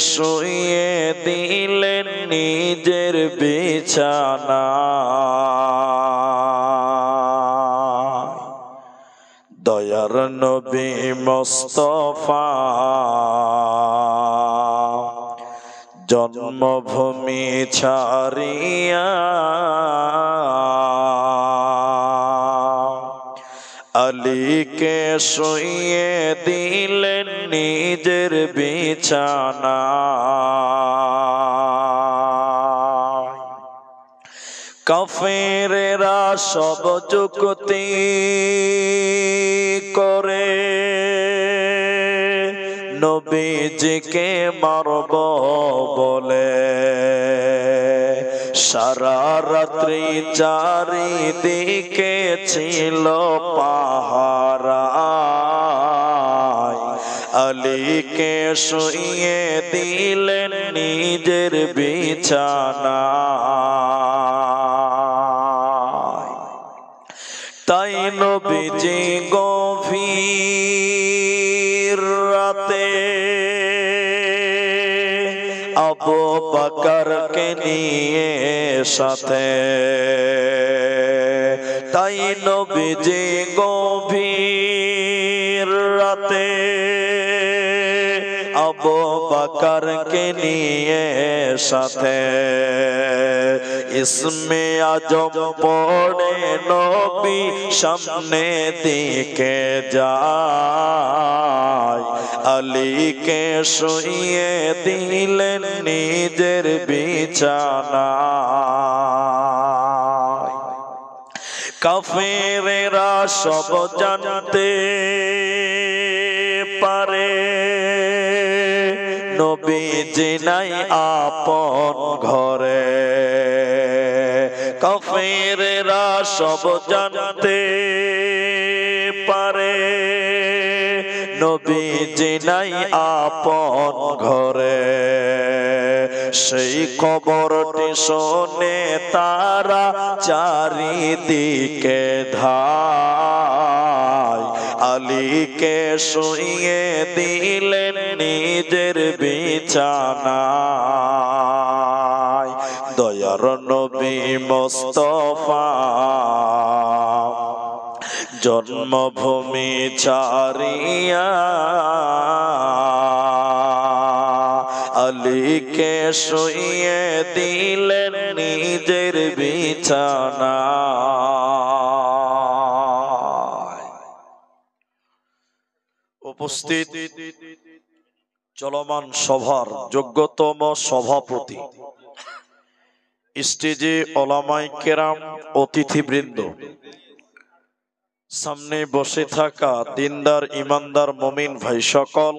শুইয়ে দিলেন নিজের বিছানা, দয়ার নবী মুস্তাফা জন্মভূমি ছাড়িয়া আলীকে শুইয়ে দিলেন নিজের বিছানা। কাফেরেরা সব যুক্তি করে নবীজিকে মারব বলে, সারা রাত্রি চারিদিকে ছিল পাহারা, আলীকে শুইয়ে দিলেন নিজের বিছানা। তাই নবীজি গভীর রাতে আবু বকরকে নিয়ে সাথে, তাই নবীজি গভীর রাতে আবু বকরকে নিয়ে সাথে, ইসমে আজম পড়ে নবী সামনে দিকে যায়, আলীকে শুইয়ে দিলেন নিজের বিছানা। কাফেরেরা সব জানতে পারে নবীজি নাই আপন ঘরে, কাফেরেরা সব জানতে পারে নবীজি নাই আপন ঘরে। সেই খবরটি শুনে তারা চারিদিকে ধায়, আলীকে শুইয়ে দিলেন নিজের বিছানায়, দয়ার নবী মুস্তাফা জন্মভূমি ছাড়িয়া আলীকে শুইয়ে দিলেন নিজের বিছানা। উপস্থিত চলমান সভার যোগ্যতম সভাপতি, স্টেজে ওলামায়ে কেরাম, অতিথিবৃন্দ, সামনে বসে থাকা দিনদার ইমানদার মুমিন ভাই সকল,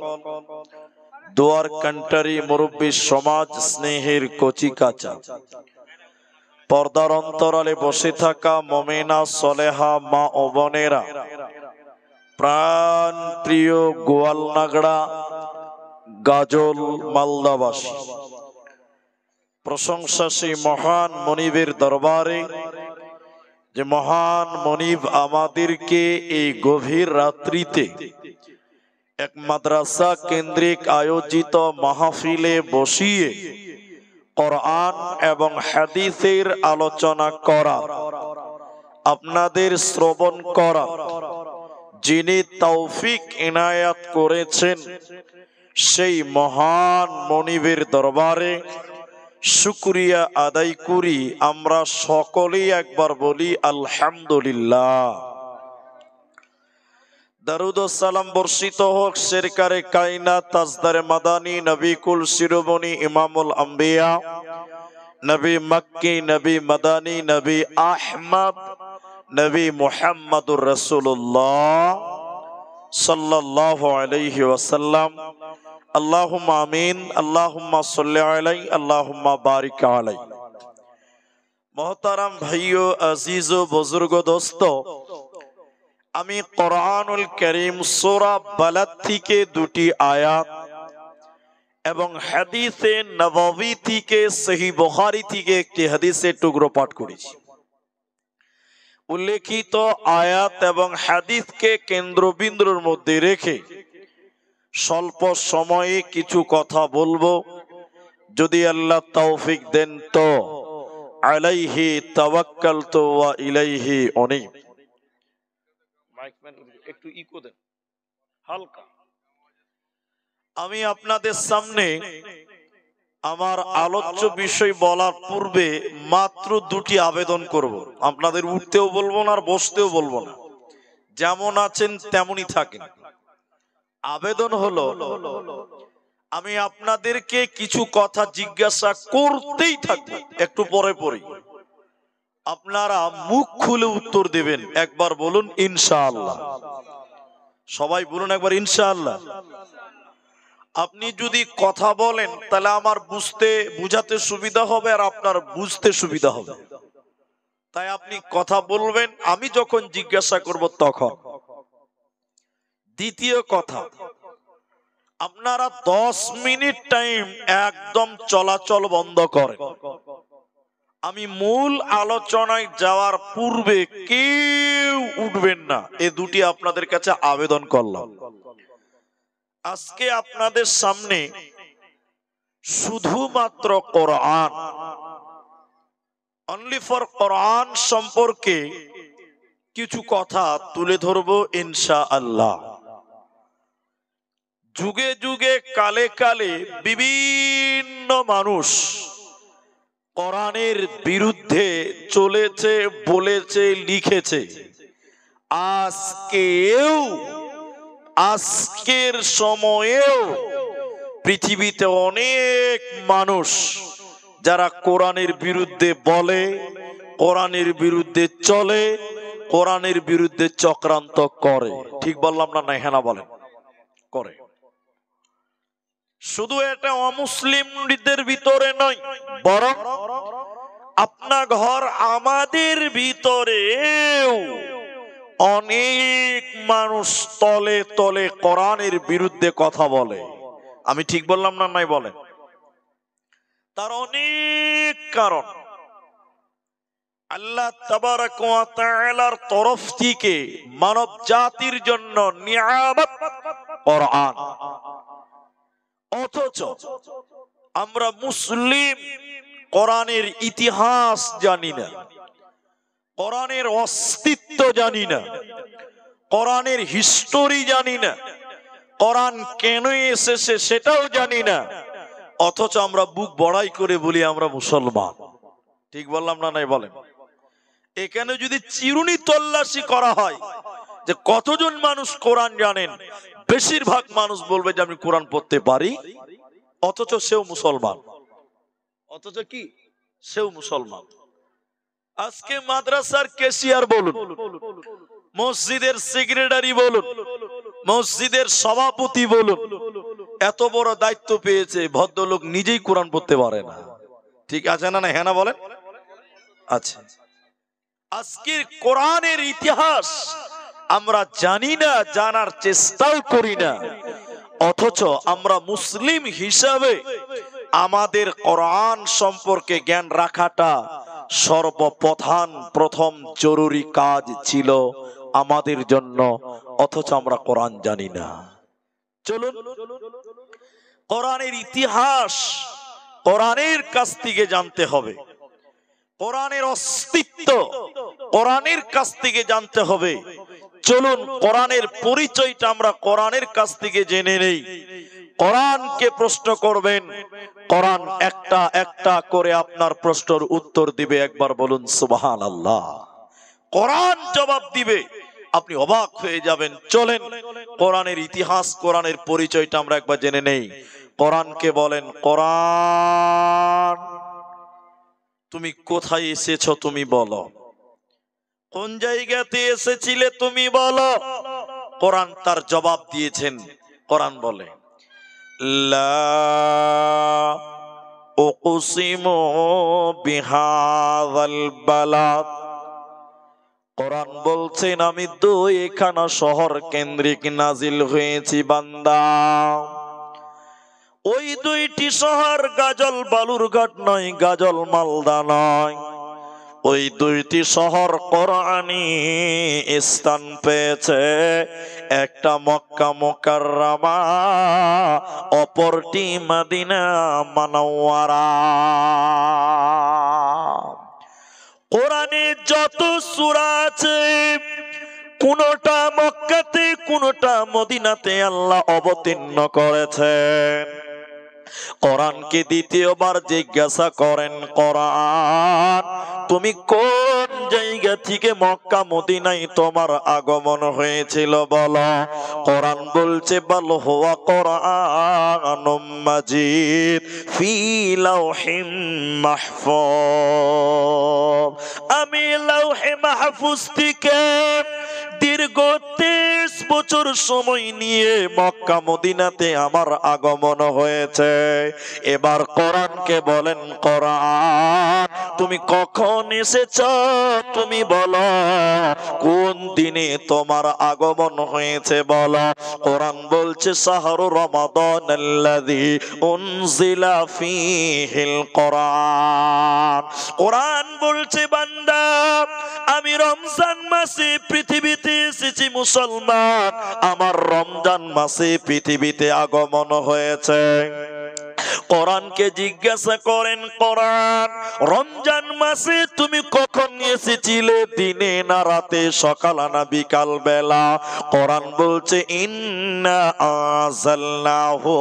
দুয়ার কান্টারি মুরব্বী সমাজ, স্নেহের কচি কাঁচা, পর্দার অন্তরালে বসে থাকা মুমিনা সলেহা মা ও বোনেরা, প্রাণ প্রিয় গোয়ালনাগড়া গাজল মালদাবাসী, প্রশংসা সেই মহান মনিবের দরবারে যে মহান মনিব আমাদেরকে এই গভীর রাত্রিতে এক মাদ্রাসা কেন্দ্রিক আয়োজিত মাহফিলে বসিয়ে কোরআন এবং হাদিসের আলোচনা করা, আপনাদের শ্রবণ করা যিনি তৌফিক ইনায়াত করেছেন, সেই মহান মনিবের দরবারে শুকরিয়া আদায় করি। আমরা সকলেই একবার বলি আলহামদুলিল্লাহ। দরুদ ও সালাম বর্ষিত হোক সরকারে কায়নাত তাজদারে মাদানী নবী কুল শিরোমণি ইমামুল আম্বিয়া নবী মক্কি নবী মাদানী নবী আহমদ নবী মুহাম্মদুর রাসূলুল্লাহ সাল্লাল্লাহু আলাইহি ওয়াসাল্লাম। আল্লাহুম্মা আমিন, আল্লাহুম্মা সাল্লি আলাইহি, আল্লাহুম্মা বারিক আলাইহি। মোহতারাম ভাইও, আজিজ ও বুজুর্গ দোস্ত, আমি কোরআনুল কারীম সূরা বালাদ থেকে দুটি আয়াত এবং হাদিসে নববী থেকে সহিহ বুখারী থেকে একটি হাদিসের টুকরো পাঠ করেছি। উল্লেখিত আয়াত এবং হাদিসকে কেন্দ্রবিন্দুর মধ্যে রেখে স্বল্প সময়ে কিছু কথা বলবো, যদি আল্লাহ তৌফিক দেন তো। আলাইহি তাওয়াক্কালতু ওয়া ইলাইহি উনীব। একটু ইকো দেন হালকা। আমি আপনাদের সামনে আমার আলোচ্য বিষয় বলার পূর্বে মাত্র দুটি আবেদন করব। আপনাদের উঠতেও বলবো না আর বসতেও বলবো না, যেমন আছেন তেমনই থাকেন। আবেদন হলো, আমি আপনাদেরকে কিছু কথা জিজ্ঞাসা করতেই থাকবো, একটু পরে পরে আপনারা মুখ খুলে উত্তর দেবেন। একবার বলুন ইনশাআল্লাহ। সবাই বলুন একবার ইনশাআল্লাহ। আপনি যদি কথা বলেন তাহলে আমার বুঝাতে সুবিধা হবে আর আপনার বুঝতে সুবিধা হবে। তাই আপনি কথা বলবেন, আমি যখন জিজ্ঞাসা করব তখন। দ্বিতীয় কথা, আপনারা 10 মিনিট টাইম একদম চলাচল বন্ধ করেন। আমি মূল আলোচনায় যাওয়ার পূর্বে কেউ উঠবেন না, এ দুটি আপনাদের কাছে আবেদন করলাম। আজকে আপনাদের সামনে শুধুমাত্র কোরআন, অনলি ফর কোরআন সম্পর্কে কিছু কথা তুলে ধরবো ইনশাআল্লাহ। যুগে যুগে কালে কালে বিভিন্ন মানুষ কোরআনের বিরুদ্ধে চলেছে, বলেছে, লিখেছে। আজকের সময়েও পৃথিবীতে অনেক মানুষ যারা কোরআনের বিরুদ্ধে বলে, কোরআনের বিরুদ্ধে চলে, কোরআনের বিরুদ্ধে চক্রান্ত করে। ঠিক বললাম না? হ্যাঁ না বলেন? করে। শুধু এটা অমুসলিমদের ভিতরে নয়, বরং আপনা ঘর আমাদের ভিতরেও অনেক মানুষ তলে তলে কোরআনের বিরুদ্ধে কথা বলে। আমি ঠিক বললাম না? নাই বলেন? তার অনেক কারণ। আল্লাহ তাবারাক ওয়া তাআলার তরফ থেকে মানব জাতির জন্য নিয়ামত কোরআন। অথচ আমরা মুসলিম কোরআনের ইতিহাস জানি না, কোরআনের অস্তিত্ব জানি না, কোরআনের হিস্টোরি জানি না, কোরআন কেন এসেছে সেটাও জানি না। অথচ আমরা বুক বড়াই করে বলি আমরা মুসলমান। ঠিক বললাম না? নাই বলেন? এখানে যদি চিরুনি তল্লাশি করা হয় যে কতজন মানুষ কোরআন জানেন, বেশিরভাগ মানুষ বলবে যে আমি কোরআন পড়তে পারি, অথচ সেও মুসলমান। অথচ কি? সেও মুসলমান। আজকে মাদ্রাসার ক্যাশিয়ার বলুন, মসজিদের সেক্রেটারি বলুন, মসজিদের সভাপতি বলুন, এত বড় দায়িত্ব পেয়েছে, ভদ্রলোক নিজেই কোরআন পড়তে পারে না। ঠিক আছে না? হ্যাঁ না বলেন? আচ্ছা, আজকের কোরআনের ইতিহাস আমরা জানি না, জানার চেষ্টাও করি না। অথচ আমরা মুসলিম হিসাবে আমাদের কোরআন সম্পর্কে জ্ঞান রাখাটা প্রথম জরুরি কাজ ছিল আমাদের জন্য। অথচ আমরা কোরআন জানি না। চলুন কোরআনের ইতিহাস কোরআনের কাছ থেকে জানতে হবে, কোরআনের অস্তিত্ব কোরআনের কাছ থেকে জানতে হবে। চলুন কোরআনের পরিচয়টা আমরা কোরআনের কাছ থেকে জেনে নেই। কোরআনকে প্রশ্ন করবেন, কোরআন একটা একটা করে আপনার প্রশ্নের উত্তর দিবে। একবার বলুন সুবহানাল্লাহ। কোরআন জবাব দিবে, আপনি অবাক হয়ে যাবেন। চলেন কোরআনের ইতিহাস, কোরআনের পরিচয়টা আমরা একবার জেনে নেই। কোরআনকে বলেন, কোরআন তুমি কোথায় এসেছো? তুমি বলো। কোন জায়গাতে এসেছিলে? তুমি বলো। কোরআন তার জবাব দিয়েছেন। কোরআন বলে, লা উকসিমু বিহাযাল বালাদ। কোরআন বলছেন আমি দুইখানা শহর কেন্দ্রিক নাজিল হয়েছি বান্দা। ওই দুইটি শহর গাজল বালুরঘাট নয়, গাজল মালদা নয়। ওই দুইটি শহর কোরআনী স্থান পেয়েছে। একটা মক্কা মুকাররমা, অপরটি মদিনা মুনাওয়ারা। কোরআনে যত সূরা আছে কোনটা মক্কাতে কোনটা মদিনাতে আল্লাহ অবতীর্ণ করেছেন। কোরআনকে দ্বিতীয়বার জিজ্ঞাসা করেন, কোরআন তুমি কোন জায়গা থেকে মক্কা মদিনায় তোমার আগমন হয়েছিল বলো। কোরআন বলছে বাল হুয়া কোরআনুম মাজিদ ফি লাওহিম মাহফুজ। আমি লাওহে মাহফুজ থেকে দীর্ঘ 23 বছর সময় নিয়ে মক্কা মদিনাতে আমার আগমন হয়েছে। এবার কোরআনকে বলেন, কোরআন তুমি কখন এসেছ তুমি বলো, কোন দিনে তোমার আগমন হয়েছে বলো। কোরআন বলছে শাহরু রমাদানাল্লাযী উনজিলা ফীহিল কোরআন। কোরআন বলছে বান্দা আমি রমজান মাসে পৃথিবীতে এসেছি মুসলমান, আমার রমজান মাসে পৃথিবীতে আগমন হয়েছে। কোরআনকে জিজ্ঞাসা করেন, কোরআন রমজান মাসে তুমি কখন এসেছিলে, দিনে না রাতে, সকাল না বিকাল বেলা? কোরআন বলছে ইন্না আযালনাহু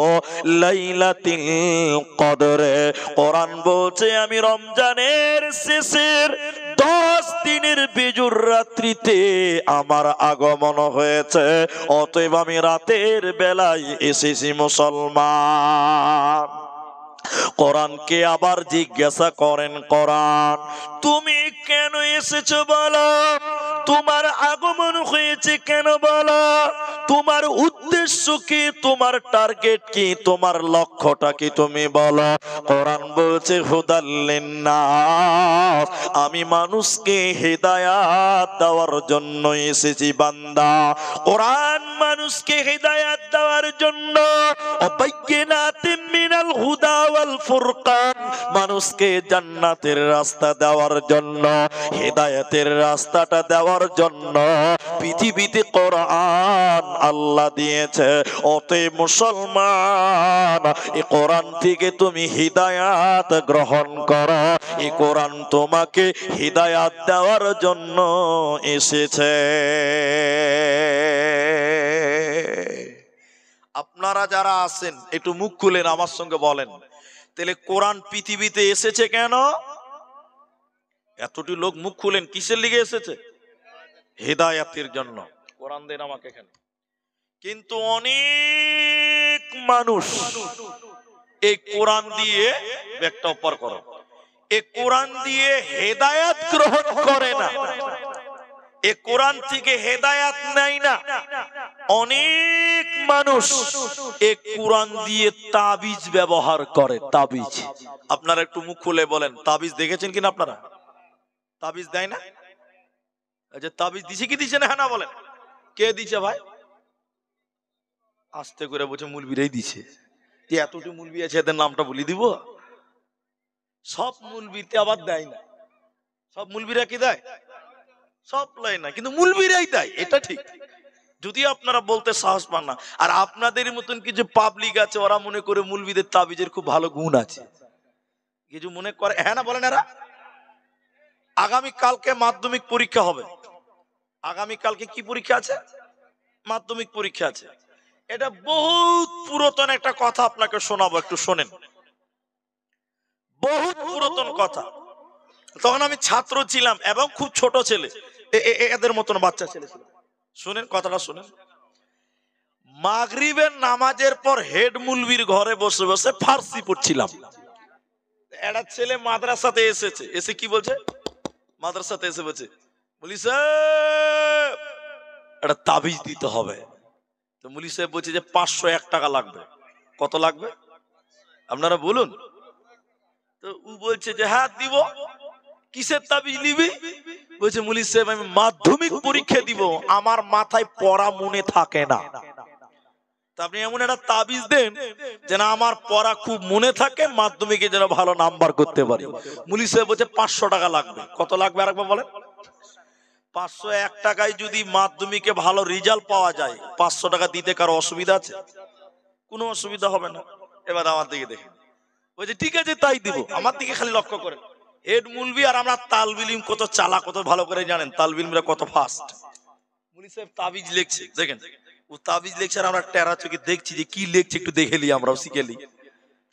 লাইলাতুল কদরে। কোরআন বলছে আমি রমজানের শেষের 10 দিনের বেজুর রাত্রিতে আমার আগমন হয়েছে, অতএব আমি রাতের বেলায় এসেছি মুসলমান। কোরআনকে আবার জিজ্ঞাসা করেন, কোরআন তুমি কেন এসেছো বলো, তোমার আগমন হয়েছে কেন বলো, তোমার উদ্দেশ্য কি, তোমার টার্গেট কি, তোমার লক্ষ্যটা কি তুমি বলো। কোরআন বলছে হুদাল লিন্নাস, আমি মানুষকে হিদায়াত দেওয়ার জন্য এসেছি বান্দা। কোরআন মানুষকে হিদায়াত দেওয়ার জন্য, বায়্যিনাতিম মিনাল হুদা ওয়াল ফুরকান, মানুষকে জান্নাতের রাস্তা দেওয়ার জন্য, হিদায়াতের রাস্তাটা দেওয়ার জন্য পৃথিবীতে কোরআন আল্লাহ দিয়েছে। অতএব মুসলমান এই কোরআন থেকে তুমি হিদায়াত গ্রহণ করো, এই কোরআন তোমাকে হিদায়াত দেওয়ার জন্য এসেছে। আপনারা যারা আছেন একটু মুখ খুলেন আমার সঙ্গে বলেন, তাহলে কোরআন পৃথিবীতে এসেছে কেন? এতটি লোক মুখ খুলেন, কিসের লিগে এসেছে? হিদায়াতের জন্য। কোরআন দেন আমাকে এখানে। কিন্তু অনেক মানুষ এই কোরআন দিয়ে ব্যাগটা উপর করো, এই কোরআন দিয়ে হেদায়াত গ্রহণ করে না, এ কোরআন থেকে হেদায়াত নেয় না। অনেক মানুষ এ কোরআন দিয়ে তাবিজ ব্যবহার করে। তাবিজ আপনারা একটু মুখ খুলে বলেন, তাবিজ দেখেছেন কিনা আপনারা? তাবিজ দেয় না? যে তাবিজ দিছে কি দিছে না? হ্যাঁ না বলেন, কে দিছে ভাই? আস্তে করে বলছে মুলবিরাই দিছে। যে এতটি মুলবি আছে এদের নামটা বলি দিব? সব মুলবিতে আবার দেয় না। সব মুলবিরা কি দেয়? সব লাই না, কিন্তু মুলবিরাই দেয়, এটা ঠিক। যদি আপনারা বলতে সাহস পান না, আর আপনাদের মতন কিছু পাবলিক আছে ওরা মনে করে মুলবিদের তাবিজের খুব ভালো গুণ আছে, কিছু মনে করে। হ্যাঁ না বলেন? এরা আগামী কালকে মাধ্যমিক পরীক্ষা হবে। আগামী কালকে কি পরীক্ষা আছে? মাধ্যমিক পরীক্ষা আছে। এটা বহুত পুরাতন একটা কথা আপনাকে শোনাবো, একটু শোনেন। বহুত পুরাতন কথা। তখন আমি ছাত্র ছিলাম এবং খুব ছোট ছেলে, এদের মতন বাচ্চা ছেলে ছিল। শুনেন কথাটা, শুনেন। মাগরিবের নামাজের পর হেড মুলবির ঘরে বসে বসে ফার্সি পড়ছিলাম। একটা ছেলে মাদ্রাসাতে এসেছে, এসে কি বলছে? মাদ্রাসাতে এসে বলছে, মুলি সাহেব একটা তাবিজ দিতে হবে। তো মুলি সাহেব বলছে যে 501 টাকা লাগবে। কত লাগবে আপনারা বলুন? তো ও বলছে যে হ্যাঁ দিব। কিসের তাবিজ নিবি? বলছে মুলি সাহেব আমি মাধ্যমিক পরীক্ষা দিব, আমার মাথায় পড়া মনে থাকে না। আপনি এমন একটা তাবিজ দেন যেন আমার পড়া খুব মনে থাকে, মাধ্যমিকে যেন ভালো নাম্বার করতে পারি। মুলি সাহেব বলছে 500 টাকা লাগবে। কত লাগবে আরেকবার বলেন? 501 টাকায় যদি মাধ্যমিকে ভালো রেজাল্ট পাওয়া যায়, 500 টাকা দিতে কারো অসুবিধা আছে? কোনো অসুবিধা হবে না। এবার আমার দিকে দেখেন, বলছে ঠিক আছে তাই দিব, আমার দিকে খালি লক্ষ্য করেন। হেড মুলবি আর আমরা তালবিলিম কত চালা, কত ভালো করে জানেন তালবিলিমরা কত ফাস্ট। মুলি সাহেব তাবিজ লিখছে, দেখেন ও তাবিজ লিখছে আর আমরা টেরা চোখে দেখছি যে কি লিখছে, একটু দেখে লি, আমরাও শিখে লি।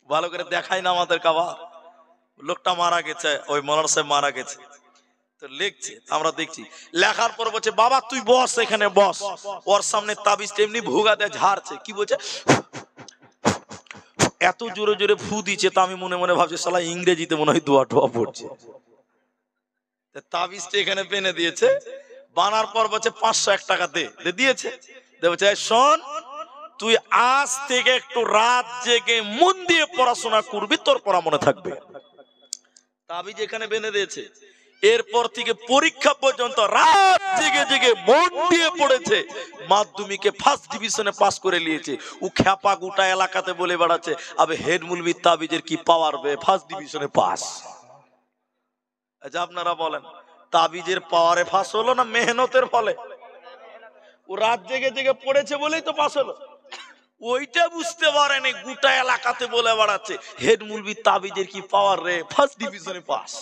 ভালো করে দেখাই না আমাদের কাবা। লোকটা মারা গেছে, ওই মৌলানা সাহেব মারা গেছে, তো লিখছে, আমরা দেখছি। লেখার পর বলছে বাবা তুই বস, এখানে বস। ওর সামনে তাবিজ এমনি ভুগা দেয়, ঝাড়ছে। কি বলছে, এত জোরে জোরে ফু দিচ্ছে, তো আমি মনে মনে ভাবছি শালা ইংরেজিতে মনে হয় দোয়া টোয়া পড়ছে। তাবিজটা এখানে পেনে দিয়েছে, বানার পর বলছে 501 টাকা দে, দিয়েছে। বলছে শোন, তুই আজ থেকে একটু রাত জেগে মন দিয়ে পড়াশোনা করবি, তোর পড়া মনে থাকবে। তাবিজ এখানে বেঁধে দিয়েছে। এরপর থেকে পরীক্ষা পর্যন্ত রাত জেগে জেগে মন দিয়ে পড়েছে, মাধ্যমিকে ফার্স্ট ডিভিশনে পাস করে নিয়েছে। ও খ্যাপা গোটা এলাকাতে বলে বেড়াচ্ছে, আবে হেড মুলবি তাবিজের কি পাওয়ার বে, ফার্স্ট ডিভিশনে পাস। আচ্ছা আপনারা বলেন, তাবিজের পাওয়ারে পাস হলো না মেহনতের ফলে? ও রাত জেগে জেগে পড়েছে বলেই তো পাস হলো। ওইটা বুঝতে পারেনি, গোটা এলাকাতে বলে বেড়াচ্ছে হেড মুলবি তাবিজের কি পাওয়ার রে, ফার্স্ট ডিভিশনে পাস।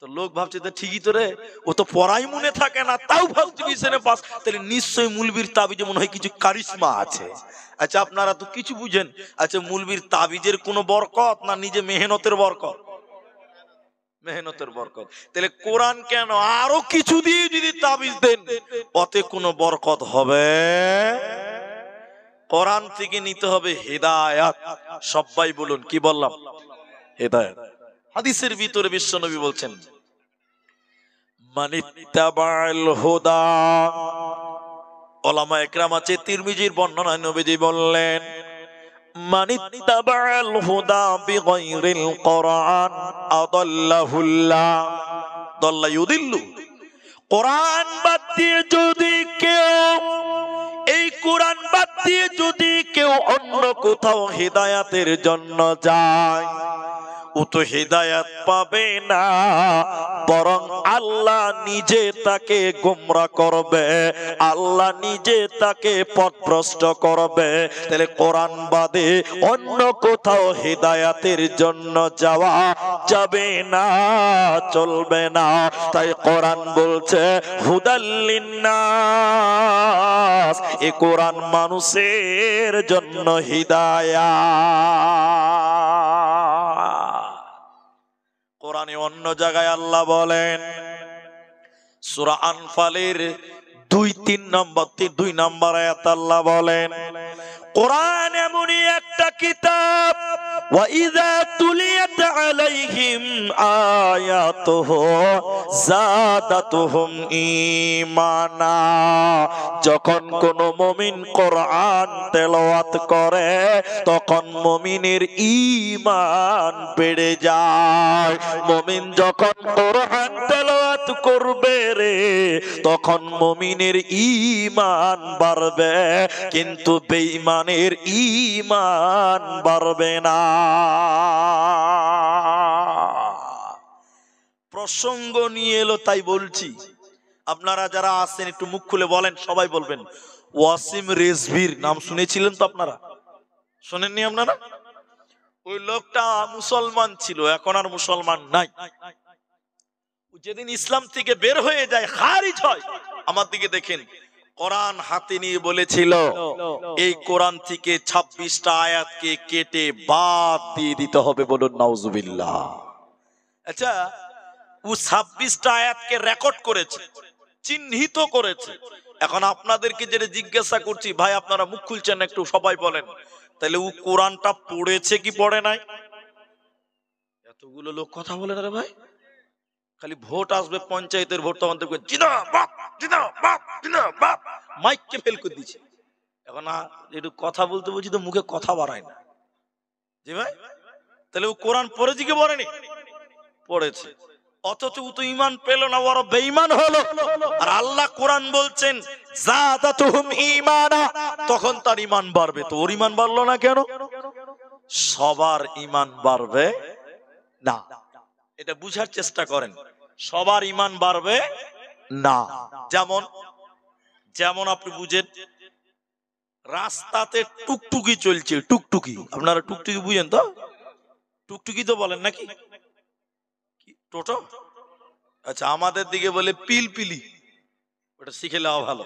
তো লোক ভাবছে তো ঠিকই তো রে, ও তো পড়াই মনে থাকে না, তাও ফার্স্ট ডিভিশনে পাস, তাহলে নিশ্চয়ই মুলবির তাবিজে মনে হয় কিছু কারিশমা আছে। আচ্ছা আপনারা তো কিছু বুঝেন। আচ্ছা মুলবির তাবিজের কোনো বরকত না নিজে মেহনতের বরকত? মেহনতের বরকত। তাহলে কোরআন কেন আরো কিছু দিয়ে যদি তাবিজ দেন, ওতে কোনো বরকত হবে? কোরআন থেকে নিতে হবে হিদায়াত। সবাই বলুন, কি বললাম? হিদায়াত। হাদিসের ভিতরে বিশ্বনবী বলছেন, মানিত্তাবাল হুদা। উলামা ইকরাম আছে, তিরমিজির বর্ণনায় নবীজি বললেন, মানিত্তাবাল হুদা বিগাইরিল কোরআন আদাল্লাহুল্লাহ। দাল্লা ইউদিল্লু। কোরআন বাদ দিয়ে যদি কেউ, এই কোরআন বাদ দিয়ে যদি কেউ অন্য কোথাও হিদায়াতের জন্য যায়, ও তো হিদায়াত পাবে না, বরং আল্লাহ নিজে তাকে গোমরা করবে, আল্লাহ নিজে তাকে পথভ্রষ্ট করবে। তাহলে কোরআন বাদে অন্য কোথাও হিদায়াতের জন্য যাওয়া যাবে না, চলবে না। তাই কোরআন বলছে হুদাল লিন্নাস, এই কোরআন মানুষের জন্য হিদায়াত। কোরআনে অন্য জায়গায় আল্লাহ বলেন, সূরা আনফালের 2 নম্বর আয়াত আল্লাহ বলেন, কোরআন এমনই একটা কিতাব, ওয়া ইযা তুলিয়াত আলাইহিম আয়াতুহু যাদাতুহুম ঈমানা। যখন কোন মুমিন কোরআন তেলাওয়াত করে, তখন মুমিনের ঈমান বেড়ে যায়। মুমিন যখন কোরআন তেলাওয়াত করবে রে, তখন মুমিনের ঈমান বাড়বে, কিন্তু বেঈমানের ঈমান বাড়বে না। প্রসঙ্গ নিয়ে এলো তাই বলছি। আপনারা যারা আছেন একটু মুখ খুলে বলেন, সবাই বলবেন, ওয়াসিম রেজভির নাম শুনেছিলেন তো আপনারা? শোনেননি আপনারা? ওই লোকটা মুসলমান ছিল, এখন আর মুসলমান নাই। যেদিন ইসলাম থেকে বের হয়ে যায়, খারিজ হয়, আমার দিকে দেখেন, কোরআন হাতে নিয়ে বলেছিল, এই কোরআন থেকে 26টা আয়াতকে কেটে বাদ দিয়ে দিতে হবে। বলুন নাউজুবিল্লাহ। আচ্ছা, ও 26টা আয়াতকে রেকর্ড করেছে, চিহ্নিত করেছে। এখন আপনাদেরকে যেটা জিজ্ঞাসা করছি, ভাই আপনারা মুখ খুলছেন একটু, সবাই বলেন, তাহলে ও কোরআনটা পড়েছে কি পড়ে নাই? এতগুলো লোক কথা বলে না রে ভাই। খালি ভোট আসবে, পঞ্চায়েতের ভোট, তখন দেখবেন জিন্দাবাদ জিন্দাবাদ জিন্দাবাদ, মাইককে ফেল করে দিচ্ছে। এখন একটু কথা বলতে বলছি তো মুখে কথা বাড়ায় না। জি ভাই, তাহলে ও কোরআন পড়েছে কি পড়েনি? পড়েছে। অথচ ও তো ঈমান পেল না, ওর বেঈমান হলো। আর আল্লাহ কোরআন বলছেন যাদাতুহুম ঈমানা, তখন তার ঈমান বাড়বে। তো ওর ঈমান বাড়লো না কেন? সবার ঈমান বাড়বে না, এটা বুঝার চেষ্টা করেন। সবার ঈমান বাড়বে না। যেমন যেমন আপনি বুঝেন রাস্তাতে টুকটুকি চলছে, টুকটুকি, আপনারা টুকটুকি বুঝেন তো? টুকটুকি তো বলেন নাকি? টোটো? আচ্ছা, আমাদের দিকে বলে পিলপিলি, ওটা শিখে নেওয়া ভালো।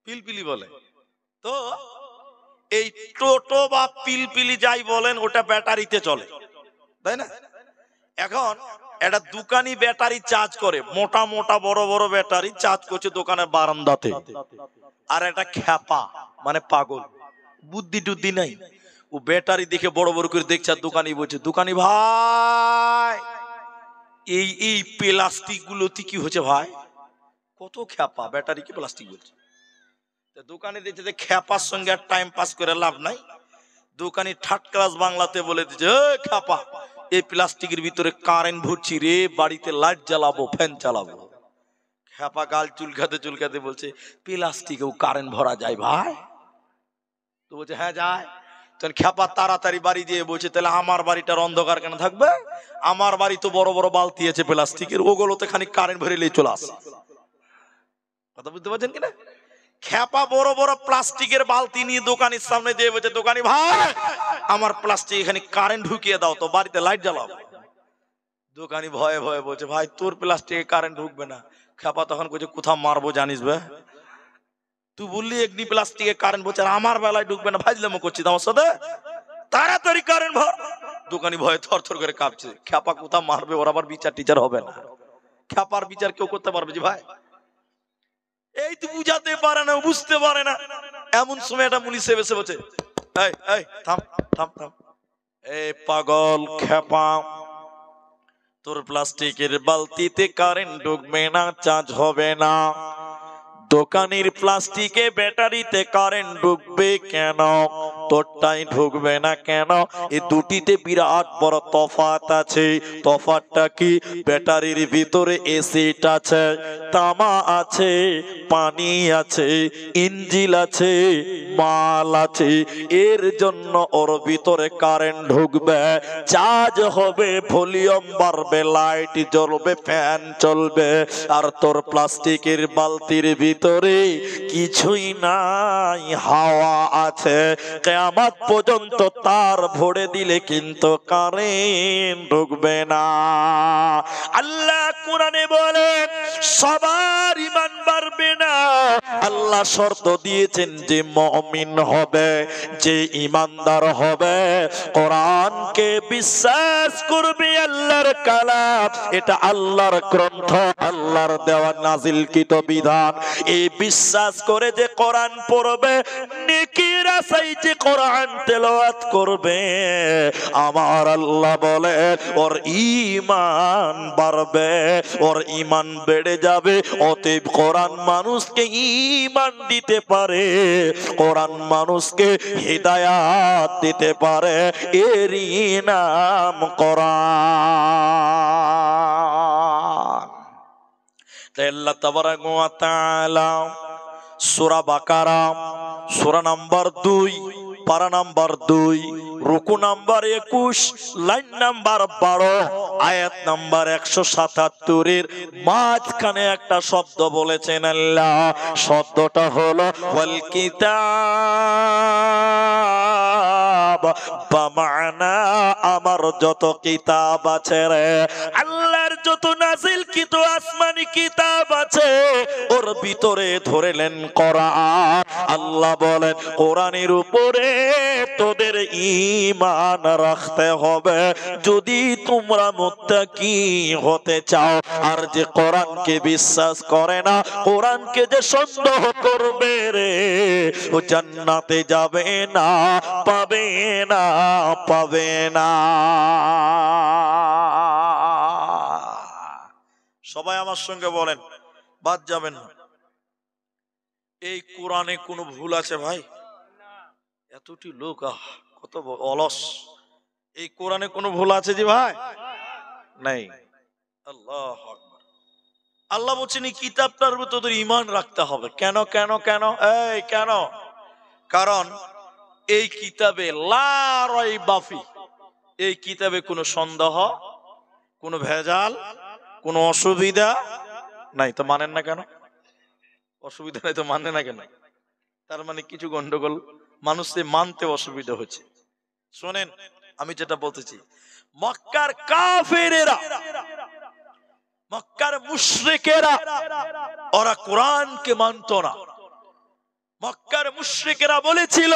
পিলপিলি বলে তো। এই টোটো বা পিলপিলি যাই বলেন, ওটা ব্যাটারিতে চলে, তাই না? এখন একটা দোকানি ব্যাটারি চার্জ করে, মোটা মোটা বড় বড় ব্যাটারি চার্জ করছে দোকানের বারান্দাতে। আর একটা খ্যাপা মানে পাগল, বুদ্ধি টুদ্ধি নাই, ও ব্যাটারি দেখে বড় বড় করে দেখছে। আর দোকানি বলছে, দোকানি ভাই এই এই প্লাস্টিক গুলোতে কি হচ্ছে ভাই? কত খ্যাপা, ব্যাটারি কি প্লাস্টিক বলছে। দোকানি দিচ্ছে যে খ্যাপার সঙ্গে আর টাইম পাস করে লাভ নাই। দোকানি থার্ড ক্লাস বাংলাতে বলে দিচ্ছে, খ্যাপা এই প্লাস্টিকের ভিতরে কারেন্ট ভরছি রে, বাড়িতে লাইট জ্বালাবো, ফ্যান চালাবো। খ্যাপা গাল চুলকাতে চুলকাতে বলছে, প্লাস্টিকেও কারেন্ট ভরা যায় ভাই? তো বলছে হ্যাঁ যায়। তখন খ্যাপা তাড়াতাড়ি বাড়ি দিয়ে বলছে, তাহলে আমার বাড়িটার অন্ধকার কেন থাকবে? আমার বাড়ি তো বড় বড় বালতি আছে প্লাস্টিকের, ওগুলোতে খানিক কারেন্ট ভরে নিয়ে চলে আসে। কথা বুঝতে পারছেন কিনা? খ্যাপা বড় বড় প্লাস্টিকের বালতি নিয়ে দোকানের সামনে দিয়ে বলছে, দোকানি ভাই আমার প্লাস্টিক এখানে কারেন্ট ঢুকিয়ে দাও তো, বাড়িতে লাইট জ্বালাও। দোকানি ভয়ে ভয়ে বলছে, ভাই তোর প্লাস্টিকে কারেন্ট ঢুকবে না। খ্যাপা তখন বলছে, কোথাও মারবো জানিস বে? তুই বললি এগনি প্লাস্টিকে কারেন্ট, বলছে আমার বেলায় ঢুকবে না, ফাজলামো করছিস আমার সাথে, তাড়াতাড়ি কারেন্ট ভর। দোকানি ভয়ে থর থর করে কাঁপছে। খ্যাপা কোথাও মারবে, ওর আবার বিচার টিচার হবে না। খ্যাপার বিচার কেউ করতে পারবে যে ভাই? এই তো বুঝাতে পারে না, বুঝতে পারে না। এমন সময় একটা মুনি সেবে সে বলছে, এই এই থাম থাম থাম, এই পাগল খ্যাপা, তোর প্লাস্টিকের বালতিতে কারেন্ট ঢুকবে না, চার্জ হবে না। দোকানের প্লাস্টিকে ব্যাটারিতে কারেন্ট ঢুকবে কেন? তোরটাই ঢুকবে না কেন? এই দুটিতে বিরাট বড় তফাৎ আছে। তফাৎটা কি? ব্যাটারির ভিতরে এসিড আছে, তামা আছে, পানি আছে, ইঞ্জিন আছে, মাল আছে। এর জন্য ওর ভিতরে কারেন্ট ঢুকবে, চার্জ হবে, ভলিউম বাড়বে, লাইট জ্বলবে, ফ্যান চলবে। আর তোর প্লাস্টিকের বালতির ভিতরে কিছুই নাই, হাওয়া আছে। কিয়ামত পর্যন্ত তার ভরে দিলে কিন্তু কারেন্ট ঢুকবে না। আল্লাহ কোরআনে বলেন, সবার ঈমান বাড়বে না। আল্লাহ শর্ত দিয়েছেন যে মুমিন হবে, যে ঈমানদার হবে, কোরআনকে বিশ্বাস করবে, আল্লাহর কালাম, এটা আল্লাহর গ্রন্থ, আল্লাহর দেওয়া নাজিলকৃত বিধান। এই বিশ্বাস করে যে কোরআন পড়বে, নেকির আশায় যে কোরআন তেলাওয়াত করবে, আমার আল্লাহ বলে ওর ঈমান বাড়বে, ওর ঈমান বেড়ে যাবে। অতএব কোরআন মানুষকে ঈমান দিতে পারে, কোরআন মানুষকে হিদায়াত দিতে পারে, এরই নাম কোরআন। আল্লাহ তাবারাক ওয়া তাআলা সূরা বাকারা সূরা নাম্বার 2, পারা নাম্বার 2, রুকু নাম্বার 21, লাইন নাম্বার 12, আয়াত নাম্বার 177 এর মাঝখানে একটা শব্দ বলেছেন আল্লাহ। শব্দটা হলো ওয়াল কিতাব, বা মানা আমার যত কিতাব আছে রে, আল্লাহর যত নাজিলকৃত আসমানি কিতাব আছে, ওর ভিতরে ধরেলেন কোরআন। আল্লাহ বলেন কোরআনের উপরে তোদের ঈমান রাখতে হবে যদি তোমরা মুত্তাকি হতে চাও। আর যে কোরআনকে বিশ্বাস করে না, কোরআনকে যে সন্দেহ করবে রে, ও জান্নাতে যাবে না, পাবে না, পাবে না। সবাই আমার সঙ্গে বলেন, বাদ যাবেন না। এই কোরআনে কোনো ভুল আছে ভাই? এতটি লোক কত অলস। এই কোরআনে কোনো ভুল আছে জি ভাই? নাই। আল্লাহ আকবার। আল্লাহ বলছেন এই কিতাবটার উপর তোদের ঈমান রাখতে হবে। কেন কেন কেন? এই কেন? কারণ এই কিতাবে লা রাইবা ফি, এই কিতাবে কোনো সন্দেহ, কোনো ভেজাল, কোনো অসুবিধা নাই তো মানেন না কেন? অসুবিধা নাই তো মানে না কেন? তার মানে কিছু গন্ডগোল, মানুষের মানতে অসুবিধা হচ্ছে। শোনেন, আমি যেটা বলতেছি, মক্কার কাফেরেরা, মক্কার মুশরিকেরা, ওরা কোরআনকে মানত না। মক্কার মুশরিকেরা বলেছিল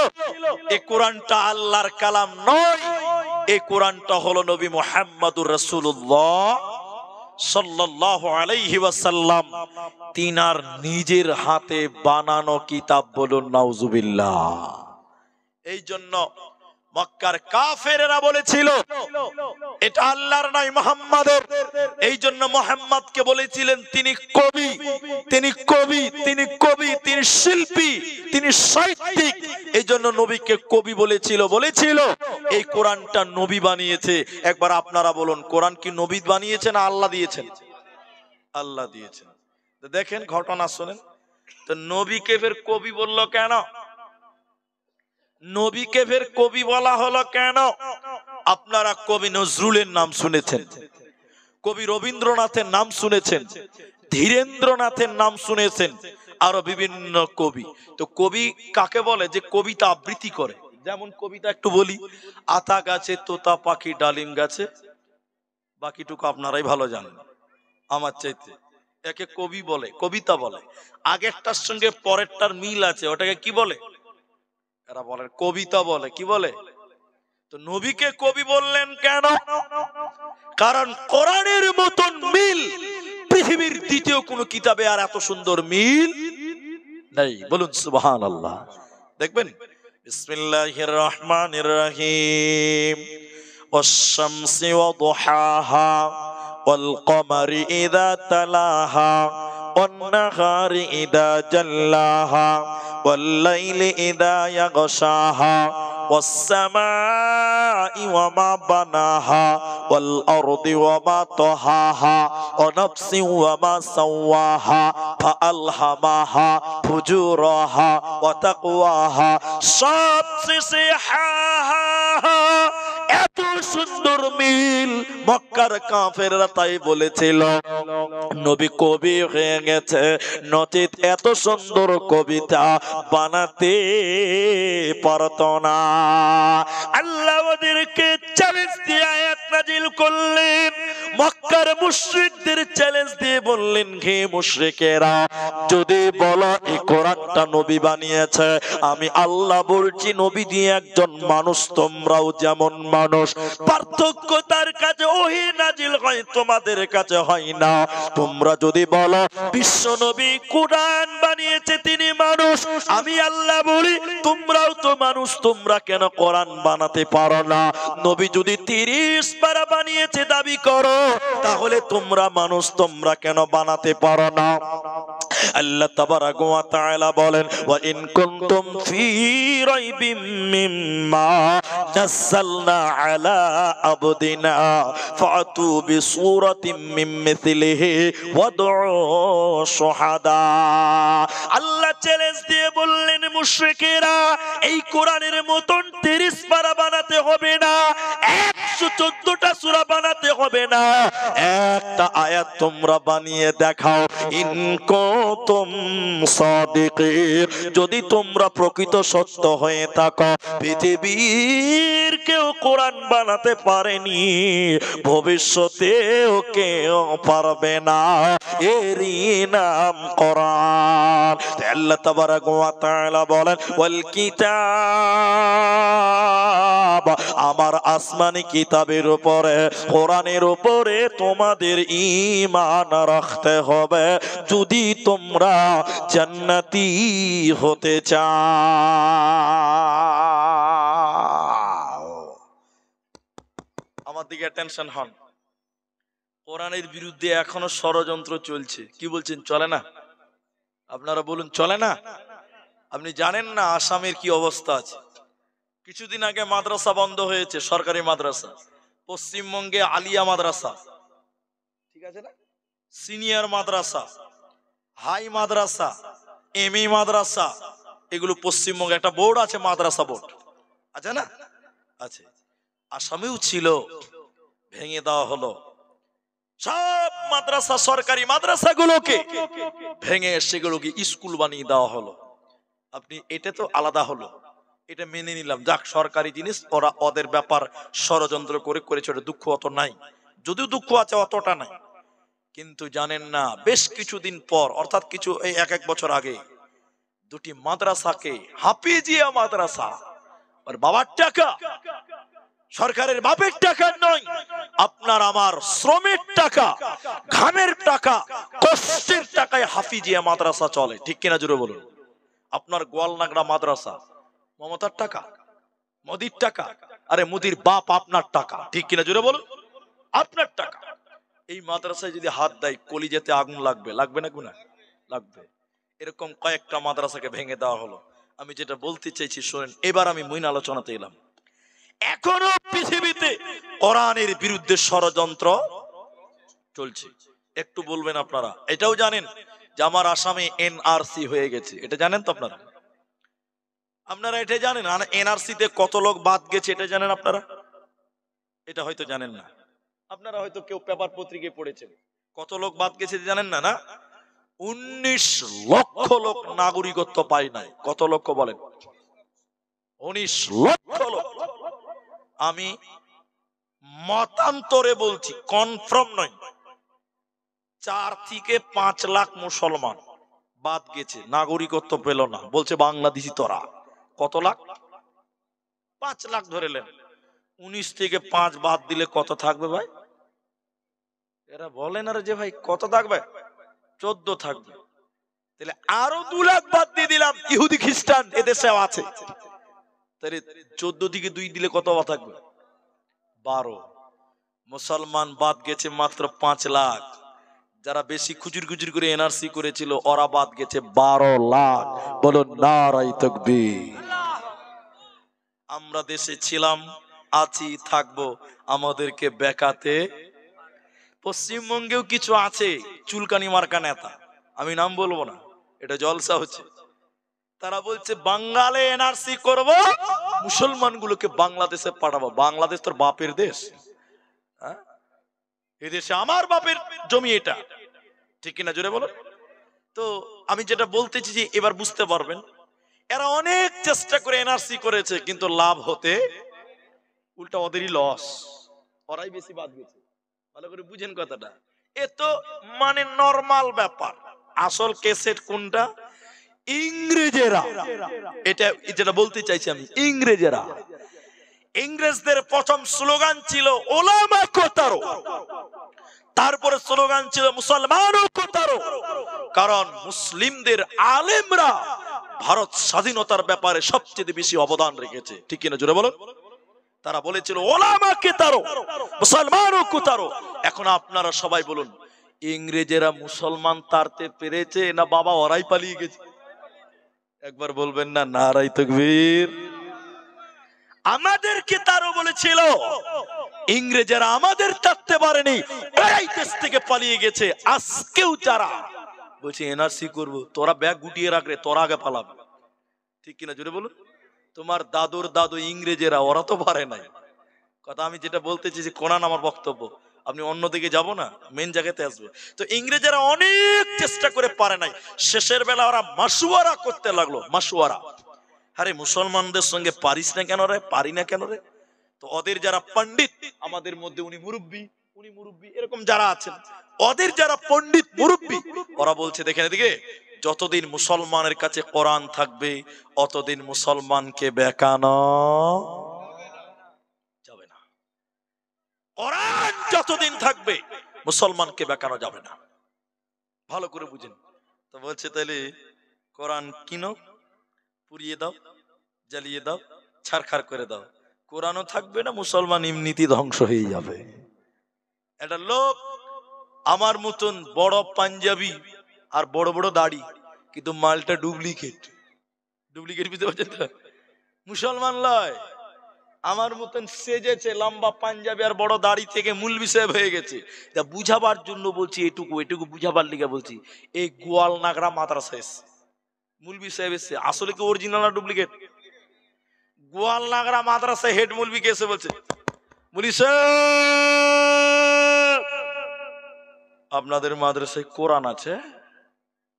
এই কোরআনটা আল্লাহর কালাম নয়, এই কোরআনটা হলো নবী মুহাম্মদুর রাসূলুল্লাহ সাল্লাল্লাহু আলাইহি ওয়াসাল্লাম তিনার নিজের হাতে বানানো কিতাব। বলুন নাউজুবিল্লাহ। এই জন্য মক্কার কাফেরেরা বলেছিল এটা আল্লাহর নয়, মুহাম্মাদের। এই জন্য মুহাম্মদকে বলেছিলেন তিনি কবি, তিনি কবি, তিনি কবি, তিনি শিল্পী, তিনি সাহিত্যিক। এই জন্য নবীকে কবি বলেছিল। বলেছিল এই কোরআনটা নবী বানিয়েছে। একবার আপনারা বলুন, কোরআন কি নবী বানিয়েছেন না আল্লাহ দিয়েছেন? আল্লাহ দিয়েছেন। দেখেন ঘটনা শোনেন তো, নবীকে ফের কবি বললো কেন? নবীকে ফের কবি বলা হলো কেন? আপনারা কবি নজরুলের নাম শুনেছেন, কবি রবীন্দ্রনাথের নাম শুনেছেন, ধীরেন্দ্রনাথের নাম শুনেছেন, আরো বিভিন্ন কবি। তো কবি কাকে বলে? যে কবিতা আবৃত্তি করে। যেমন কবিতা একটু বলি, আতা গাছে তোতা পাখি ডালিম গাছে, বাকিটুকু আপনারাই ভালো জানেন আমার চাইতে। একে কবি বলে, কবিতা বলে। আগেরটার সঙ্গে পরেরটার মিল আছে, ওটাকে কি বলে? এরা বলে কবিতা বলে। কি বলে? তো নবীকে কবি বললেন কেন? কারণ কোরআনের মতন মিল পৃথিবীর দ্বিতীয় কোন কিতাবে আর এত সুন্দর মিল নেই। বলুন সুবহানাল্লাহ। দেখবেন বিসমিল্লাহির রহমানির রহিম, ওয়াশ-শামসি ওয়া দুহাহা ওয়াল কমারি ইযা তালাহা ওয়ান নাহারি ইযা জাল্লাহা ওয়াল লাইলি ইযা ইয়াগশাহা والسماء وما بناها والأرض وما طحاها ونفس وما سواها فألهمها فجورها وتقواها সব শেষে এত সুন্দর মিল মক্কার কাফেররা তাই বলেছিল নবী কবি হয়ে গেছে, নচিত এত সুন্দর কবিতা বানাতে পারত না। আল্লাহ ওদেরকে চ্যালেঞ্জ দিয়ে আয়াত নাজিল করলেন, মক্কার মুশরিকদের চ্যালেঞ্জ দিয়ে বললেন, হে মুশরিকেরা, যদি বলো এই কোরআনটা নবী বানিয়েছে, আমি আল্লাহ বলছি নবী দিয়ে একজন মানুষ, তোমরাও যেমন মানুষ। পার্থক্য তার কাছে ওহী নাজিল হয়, তোমাদের কাছে হয় না। তোমরা যদি বলো বিশ্ব নবী কোরআন বানিয়েছে, তিনি মানুষ, আমি আল্লাহ বলি তোমরাও তো মানুষ, তোমরা কেন কোরআন বানাতে পারো না? নবী যদি 30 পারা বানিয়েছে দাবি করো, তাহলে তোমরা মানুষ, তোমরা কেন বানাতে পারো না? আল্লাহ তাবারাক ওয়া তাআলা বলেন, ওয়া ইন কুনতুম ফি রাইবিম মিম্মা নাযালনা আলা আবদিনা ফাতু বিসূরাতিম মিন মিথলিহি ওয়াদউ শুহাদা। আল্লাহ চ্যালেঞ্জ দিয়ে বললেন, মুশরিকেরা, এই কোরআনের মতন 30 পারা বানাতে হবে না, 114টা সূরা বানাতে হবে না, একটা আয়াত তোমরা বানিয়ে দেখাও। ইন কুনতুম সাদিকিন, যদি তোমরা প্রকৃত সত্য হয়ে থাকো। পৃথিবীর কেউ কোরআন বানাতে পারেনি, ভবিষ্যতেও কেউ পারবে না, এরই নাম কোরআন। আল্লাহ তাবারাক ওয়া তাআলা বলেন, ওয়াল কিতাব, আমার আসমানি কিতাবের উপরে, কোরআনের উপরে তোমাদের ঈমান রাখতে হবে যদি তোমরা জান্নাতি হতে চাও। আমার দিকে টেনশন হন, কোরআনের বিরুদ্ধে এখনো ষড়যন্ত্র চলছে। কি বলছেন, চলে না? আপনারা বলুন, চলে না? আপনি জানেন না আসামের কি অবস্থা আছে? কিছুদিন আগে মাদ্রাসা বন্ধ হয়েছে, সরকারি মাদ্রাসা। পশ্চিমবঙ্গে আলিয়া মাদ্রাসা, ঠিক আছে না, সিনিয়র মাদ্রাসা, হাই মাদ্রাসা, এমই মাদ্রাসা, এগুলো পশ্চিমবঙ্গে একটা বোর্ড আছে, মাদ্রাসা বোর্ড আছে না? আছে। আসামেও ছিল, ভেঙে দেওয়া হলো। সব মাদ্রাসা, সরকারি মাদ্রাসাগুলোকে ভেঙে সেগুলোকে স্কুল বানিয়ে দেওয়া হলো। আপনি এটা তো আলাদা হলো, এটা মেনে নিলাম, যাক সরকারি জিনিস, ওরা ওদের ব্যাপার ষড়যন্ত্র করে করেছে, ওটা দুঃখ অত নাই, যদিও দুঃখ আছে অতটা নাই। কিন্তু জানেন না, বেশ কিছুদিন পর, অর্থাৎ কিছু এই এক বছর আগে, দুটি মাদ্রাসাকে, হাফিজিয়া মাদ্রাসা, আর বাবার টাকা, সরকারের বাপের টাকা নয়, আপনার আমার শ্রমের টাকা, ঘামের টাকা, কষ্টের টাকায় হাফিজিয়া মাদ্রাসা চলে, ঠিক কিনা জোরে বলুন। আপনার গোয়ালনাগড়া মাদ্রাসা মমতার টাকা, মোদির টাকা, আরে মোদির বাপ আপনার টাকা, ঠিক কিনা জোরে বলুন, আপনার টাকা। এই মাদ্রাসায় যদি হাত দেয় কলিজাতে আগুন লাগবে, লাগবে না গুনা লাগবে। এরকম কয়েকটা মাদ্রাসাকে ভেঙে দেওয়া হলো। আমি যেটা বলতে চাইছি শোনেন, এবার আমি মূল আলোচনাতে এলাম। এখনো পৃথিবীতে কোরআনের বিরুদ্ধে ষড়যন্ত্র চলছে। একটু বলবেন আপনারা, এটাও জানেন যে আমার আসামে এনআরসি হয়ে গেছে, এটা জানেন তো আপনারা? আপনারা এটা জানেন এনআরসি তে কত লোক বাদ গেছে, এটা জানেন আপনারা? এটা হয়তো জানেন না, আপনারা হয়তো কেউ পেপার পত্রিকায় পড়েছেন। কত লোক বাদ গেছে জানেন না? না, 19 লক্ষ লোক নাগরিকত্ব পায় নাই। কত লক্ষ বলেন? 19 লক্ষ লোক। আমি মতান্তরে বলছি, কনফার্ম নয়, 4 থেকে 5 লাখ মুসলমান বাদ গেছে, নাগরিকত্ব পেল না, বলছে বাংলাদেশি তোরা। কত লাখ? 5 লাখ ধরেলেন, 19 থেকে 5 বাদ দিলে কত থাকবে ভাই? এরা বলেন আর যে ভাই কত থাকবে? 14 থাকবে। তাহলে আরো 2 লাখ বাদ দিয়ে দিলাম, ইহুদি খ্রিস্টান এদেশেও আছে, তাহলে 14 থেকে 2 দিলে কত থাকবে? 12। মুসলমান বাদ গেছে মাত্র 5 লাখ। যারা বেশি খুচুর খুচুর করে এনআরসি করেছিল ওরা বাদ গেছে 12 লাখ। বলো নারায়ে তাকবীর। আমরা দেশে ছিলাম, আছি, থাকবো, আমাদেরকে বেকাতে। পশ্চিমবঙ্গেও কিছু আছে চুলকানি মার্কা নেতা, আমি নাম বলবো না, এটা জলসা হচ্ছে। তারা বলছে বাঙালি এনআরসি করব, মুসলমানগুলোকে বাংলাদেশে পাঠাবো। বাংলাদেশ তোর বাপের দেশ? এদেশে আমার বাপের জমি, এটা ঠিক কিনা জোরে বলো। তো আমি যেটা বলতেছি যে এবার বুঝতে পারবেন, এরা অনেক চেষ্টা করে এনআরসি করেছে, কিন্তু লাভ হতে উল্টা ওদেরই লস, ওরাই বেশি বাদ গেছে। ভালো করে বুঝেন কথাটা। এ তো মানে নরমাল ব্যাপার। আসল কেসেট কোনটা? ইংরেজেরা, এটা যেটা বলতে চাইছি আমি, ইংরেজেরা, ইংরেজদের প্রথম স্লোগান ছিল ওলামা কোতারো, তারপরে স্লোগান ছিল মুসলমানও কোতারো। কারণ মুসলিমদের আলেমরা ভারত স্বাধীনতার ব্যাপারে সবচেয়ে বেশি অবদান রেখেছে, ঠিক কিনা জোরে বলো। তারা বলেছিল ওলামা কোতারো, মুসলমানও কোতারো। এখন আপনারা সবাই বলুন, ইংরেজেরা মুসলমান তাড়তে পেরেছে না বাবা ওরাই পালিয়ে গেছে? একবার বলবেন না নারায়ে তাকবীর। আমাদেরকে তারও বলেছিল, ইংরেজেরা আমাদের তাড়তে পারেনি, এই দেশ থেকে পালিয়ে গেছে। আজকেও যারা বলছে এনআরসি করব, তোরা ব্যাগ গুটিয়ে রাখলে, তোরা আগে পালাবে, ঠিক কিনা জোরে বলুন। তোমার দাদুর দাদু ইংরেজেরা, ওরা তো পারে নাই। কথা আমি যেটা বলতে চাইছি, কোরআন আমার বক্তব্য, আপনি অন্যদিকে যাব না, মেন জায়গাতে আসবো। তো ইংরেজেরা অনেক চেষ্টা করে পারে নাই, শেষের বেলা ওরা মাসুয়ারা করতে লাগলো। মাসুয়ারা, আরে মুসলমানদের সঙ্গে পারিস না কেন রে, পারি না কেন রে? তো ওদের যারা পণ্ডিত, আমাদের মধ্যে উনি মুরব্বী, উনি মুরব্বী, এরকম যারা আছেন, ওদের যারা পণ্ডিত মুরব্বী, ওরা বলছে দেখেন এদিকে, যতদিন মুসলমানের কাছে কোরআন থাকবে অতদিন মুসলমানকে বেকানো যাবে না। কোরআন যতদিন থাকবে মুসলমানকে বেকানো যাবে না। ভালো করে বুঝেন। তো বলছে তাহলে কোরআন কিনো, পুড়িয়ে দাও, জ্বালিয়ে দাও, ছারখার করে দাও, কোরআনও থাকবে না, মুসলমান এমনিতেই ধ্বংস হয়ে যাবে। একটা লোক আমার মতন বড় পাঞ্জাবি আর বড় বড় দাড়ি, কিন্তু মালটা ডুপ্লিকেট। ডুপ্লিকেট বুঝতে পারছেন তো? মুসলমান লয়, আমার মতন সেজেছে, লম্বা পাঞ্জাবি আর বড় দাড়ি থেকে মুলবি সাহেব হয়ে গেছে। তা বুঝাবার জন্য বলছি, এটুকু এটুকু বুঝাবার লিগে বলছি, এই গোয়াল নাগরা মাদ্রাসা এসছে, মুলবি সাহেব এসছে, আসলে কি অরিজিনাল না ডুপ্লিকেট? গোয়াল নাগরা মাদ্রাসা হেড মুলবি কে এসে বলছে, মুলি সাহেব আপনাদের মাদ্রাসায় কোরআন আছে?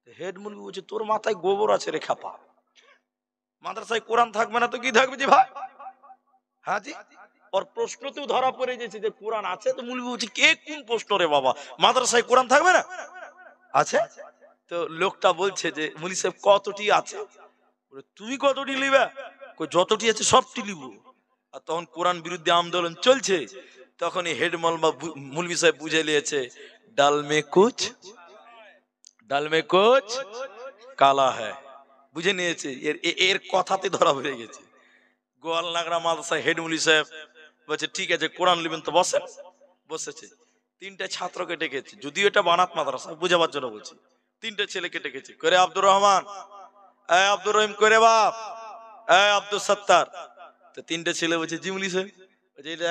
হেড মুলবি বলছে তোর মাথায় গোবর আছে রে খাপা, মাদ্রাসায় কোরআন থাকবে না তো কি থাকবে জি ভাই? হ্যাঁ জি। ওর প্রশ্নতেও ধরা পড়ে গেছে যে কোরআন আছে, তো মুলবি বলছে কে কোন প্রশ্ন রে বাবা, মাদ্রাসায় কোরআন থাকবে না? আছে। তো লোকটা বলছে যে মুলি সাহেব কতটি আছে? তুমি কতটি লিবে? যতটি আছে সবটি লিব। আর তখন কোরআন বিরুদ্ধে আন্দোলন চলছে, তখন হেড মুলবি সাহেব বুঝে নিয়েছে ডাল মে কুছ কালা হ্যায়, বুঝে নিয়েছে এর কথাতে ধরা পড়ে গেছে। গোয়াল নাগরা মাদ্রাসায় হেড মুলি সাহেব বলছে ঠিক আছে কোরআন লিবেন তো বসেন। বসেছে, তিনটা ছাত্রকে ডেকেছে, যদিও এটা বানাত মাদ্রাসা, বুঝাবার জন্য বলছি। তিনটা ছেলেকে ডেকেছে, করে আব্দুর রহমান, আব্দুর রহিম, করে বাপ, আব্দুল সত্তার। তো তিনটা ছেলে বলছে জি মুলি সাহেব।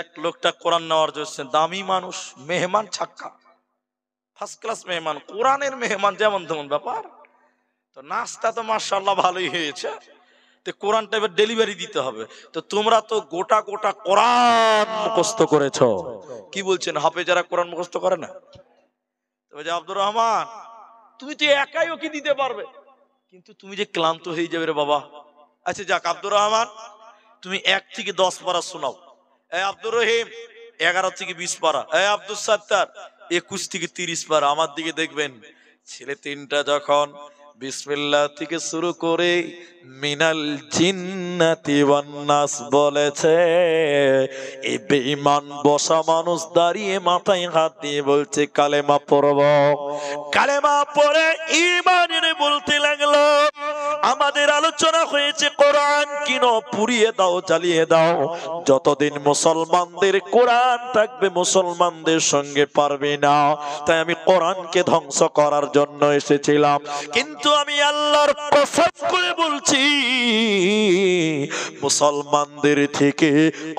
এক লোকটা কোরআন নেওয়ার জন্য দামি মানুষ, মেহমান ছাক্কা, ফার্স্ট ক্লাস মেহমান, কোরআনের মেহমান, যেমন তেমন ব্যাপার। তো নাস্তা তো মাশাআল্লাহ ভালোই হয়েছে, তো কোরআনটা এবার ডেলিভারি দিতে হবে। তো তোমরা তো গোটা গোটা কোরআন মুখস্থ করেছো, কি বলছেন হাফেজারা কোরআন মুখস্থ করে না? তবে যে আব্দুর রহমান তুমি তো একাই ওকে দিতে পারবে, কিন্তু তুমি যে ক্লান্ত হয়ে যাবে রে বাবা। আচ্ছা যাক, আব্দুর রহমান তুমি 1 থেকে 10 পারা শোনাও। আব্দুর রহিম 11 থেকে 20 পারা। আব্দুল সত্তার 21 থেকে 30 পারা। আমার দিকে দেখবেন, ছেলে তিনটা যখন বিসমিল্লাহ থেকে শুরু করে মিনাল জিন্নাতি ওয়ান নাস বলেছে, এই বেঈমান বসা মানুষ দাঁড়িয়ে মাথায় হাত দিয়ে বলছে কালেমা পড়ব। কালেমা পড়ে ঈমান এনে বলতে লাগলো আমাদের আলোচনা হয়েছে কোরআন কিন পুড়িয়ে দাও, জ্বালিয়ে দাও, যতদিন মুসলমানদের কোরআন থাকবে মুসলমানদের সঙ্গে পারবে না। তাই আমি কোরআনকে ধ্বংস করার জন্য এসেছিলাম, কিন্তু আমি আল্লাহর কসম করে বলছি মুসলমানদের থেকে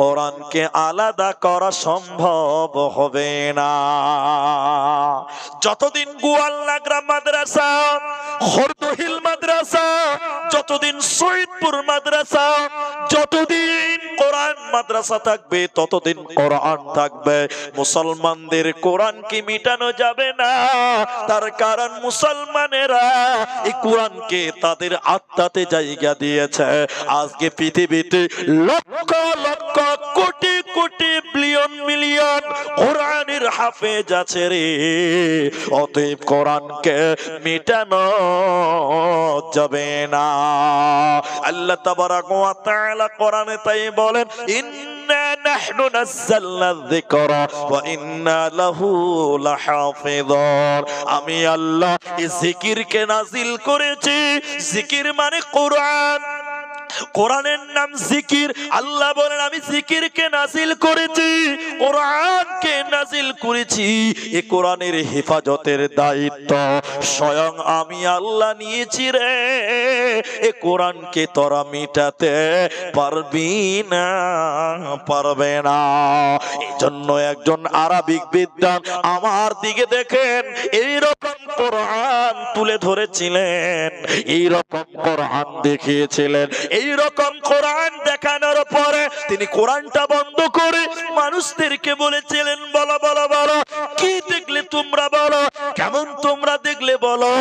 কোরআনকে আলাদা করা সম্ভব হবে না। যতদিন গোয়ালনাগরা মাদ্রাসা, হরদহিল মাদ্রাসা, যতদিন শহীদপুর মাদ্রাসা, যতদিন কোরআন মাদ্রাসা থাকবে ততদিন কোরআন থাকবে। মুসলমানদের কোরআনকে মিটানো যাবে না, তার কারণ মুসলমানেরা এই কোরআনকে তাদের আত্মাতে জায়গা দিয়েছে। আজকে পৃথিবীতে লক্ষ লক্ষ কোটি কোটি বিলিয়ন মিলিয়ন কোরআনের হাফেজ আছে রে। অতএব কোরআনকে মিটানো যাবে না। আল্লাহ তাবারাক ওয়া তাআলা কোরআনে তাই বলেন, ইন্না নাহনু নাযালনা যিকরা ওয়া ইন্না লাহু লাহাফিযুন। আমি আল্লাহ এই জিকিরকে নাজিল করেছি। জিকির মানে কোরআন, কোরআনের নাম জিকির। আল্লাহ বলেন আমি জিকিরকে নাজিল করেছি, কোরআনকে নাজিল করেছি। এই কোরআনের হেফাজতের দায়িত্ব স্বয়ং আমি আল্লাহ নিয়েছি রে। এই কোরআনকে তোরা মিটাতে পারবি না, পারবে না। এই জন্য একজন আরবিক বিদ্বান আমার দিকে দেখেন এইরকম কোরআন তুলে ধরেছিলেন, এইরকম কোরআন দেখিয়েছিলেন। এই রকম কোরআন দেখানোর পরে তিনি কোরআনটা বন্ধ করে মানুষদেরকে বলেছিলেন বলো বলো বলো কি দেখলে তোমরা, বলো কেমন তোমরা দেখলে বলো।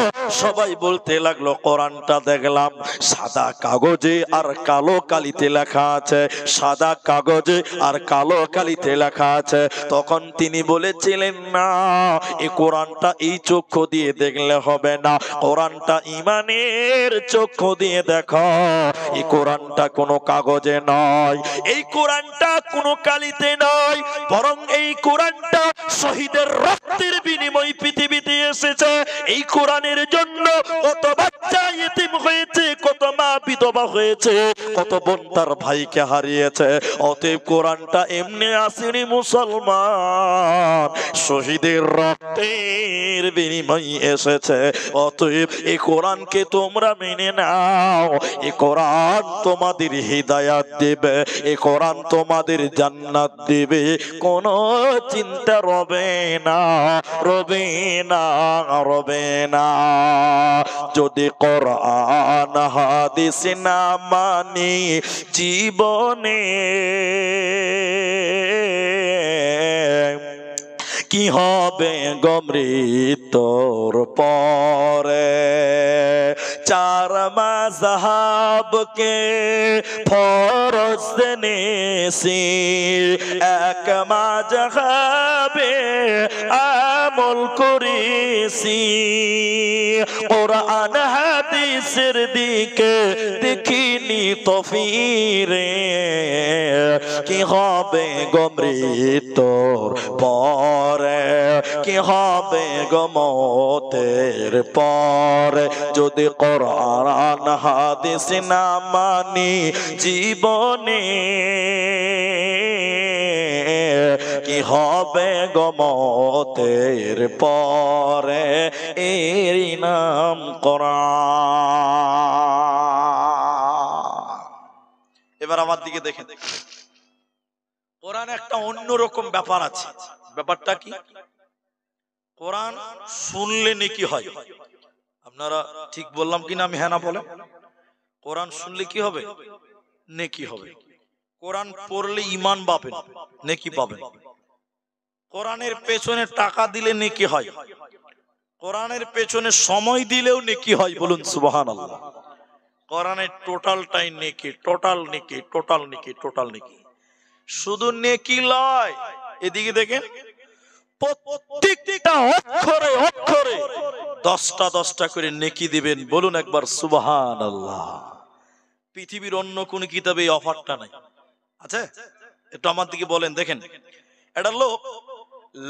সবাই বলতে লাগলো কোরআনটা দেখলাম সাদা কাগজে আর কালো কালিতে লেখা আছে, সাদা কাগজে আর কালো কালিতে লেখা আছে। তখন তিনি বলেছিলেন না, এই কোরআনটা এই চক্ষু দিয়ে দেখলে হবে না, কোরআনটা ঈমানের চক্ষু দিয়ে দেখো। এই কোরআনটা কোনো কাগজে নয়, এই কোরআনটা কোনো কালিতে নয়, বরং এই কোরআনটা শহীদের রক্তের বিনিময়ে পৃথিবীতে এসেছে। এই কোরআনের জন্য কত বাচ্চা ইতিম হয়েছে, কত মা বিধবা হয়েছে, কত বোন তার ভাইকে হারিয়েছে। অতএব কোরআনটা এমনি আসেনি মুসলমান, শহীদের রক্তের বিনিময়ে এসেছে। অতএব এই কোরআনকে তোমরা মেনে নাও। এই কোরআন তোমাদের হিদায়াত দেবে, এই কোরআন তোমাদের জান্নাত দেবে, কোনো চিন্তা রবে না, রবে না, রবে না। যদি কোরআন হাদিস না মানি জীবনে, কি হবে গো মৃত্যুর পরে। চার মাযহাবকে ফরজ জেনেছি, এক মাযহাবে আমল করেছি। কোরআন হাদিসের দিকে দেখিনি তো ফিরে, কি হবে গো মৃত্যুর পরে, কি হবে গো মওতের পরে। যদি কোরআন হাদিস না মানি জীবনে, কি হবে গো মওতের পরে। এরই নাম কোরআন। এবার আমার দিকে দেখেন, কোরআন একটা অন্যরকম ব্যাপার আছে। ব্যাপারটা কি? কোরআন শুনলে নেকি হয়। আপনারা ঠিক বললাম কিনা আমি হ্যাঁ না বলেন। কোরআন শুনলে কি হবে? নেকি হবে। কোরআন পড়লে ঈমান পাবেন, নেকি পাবেন। কোরআনের পেছনে টাকা দিলে নেকি হয়, কোরআনের পেছনে সময় দিলেও নেকি হয়। বলুন সুবহানাল্লাহ। কোরআনের টোটালটাই নেকি, টোটাল নেকি, টোটাল নেকি, টোটাল নেকি। শুধু নেকি লয়, এদিকে দেখেন প্রত্যেকটা অক্ষরে অক্ষরে 10টা 10টা করে নেকি দিবেন। বলুন একবার সুবহানাল্লাহ। পৃথিবীর অন্য কোন কিতাবে এই অফারটা নাই, আছে? একটু আমার দিকে বলেন। দেখেন, একটা লোক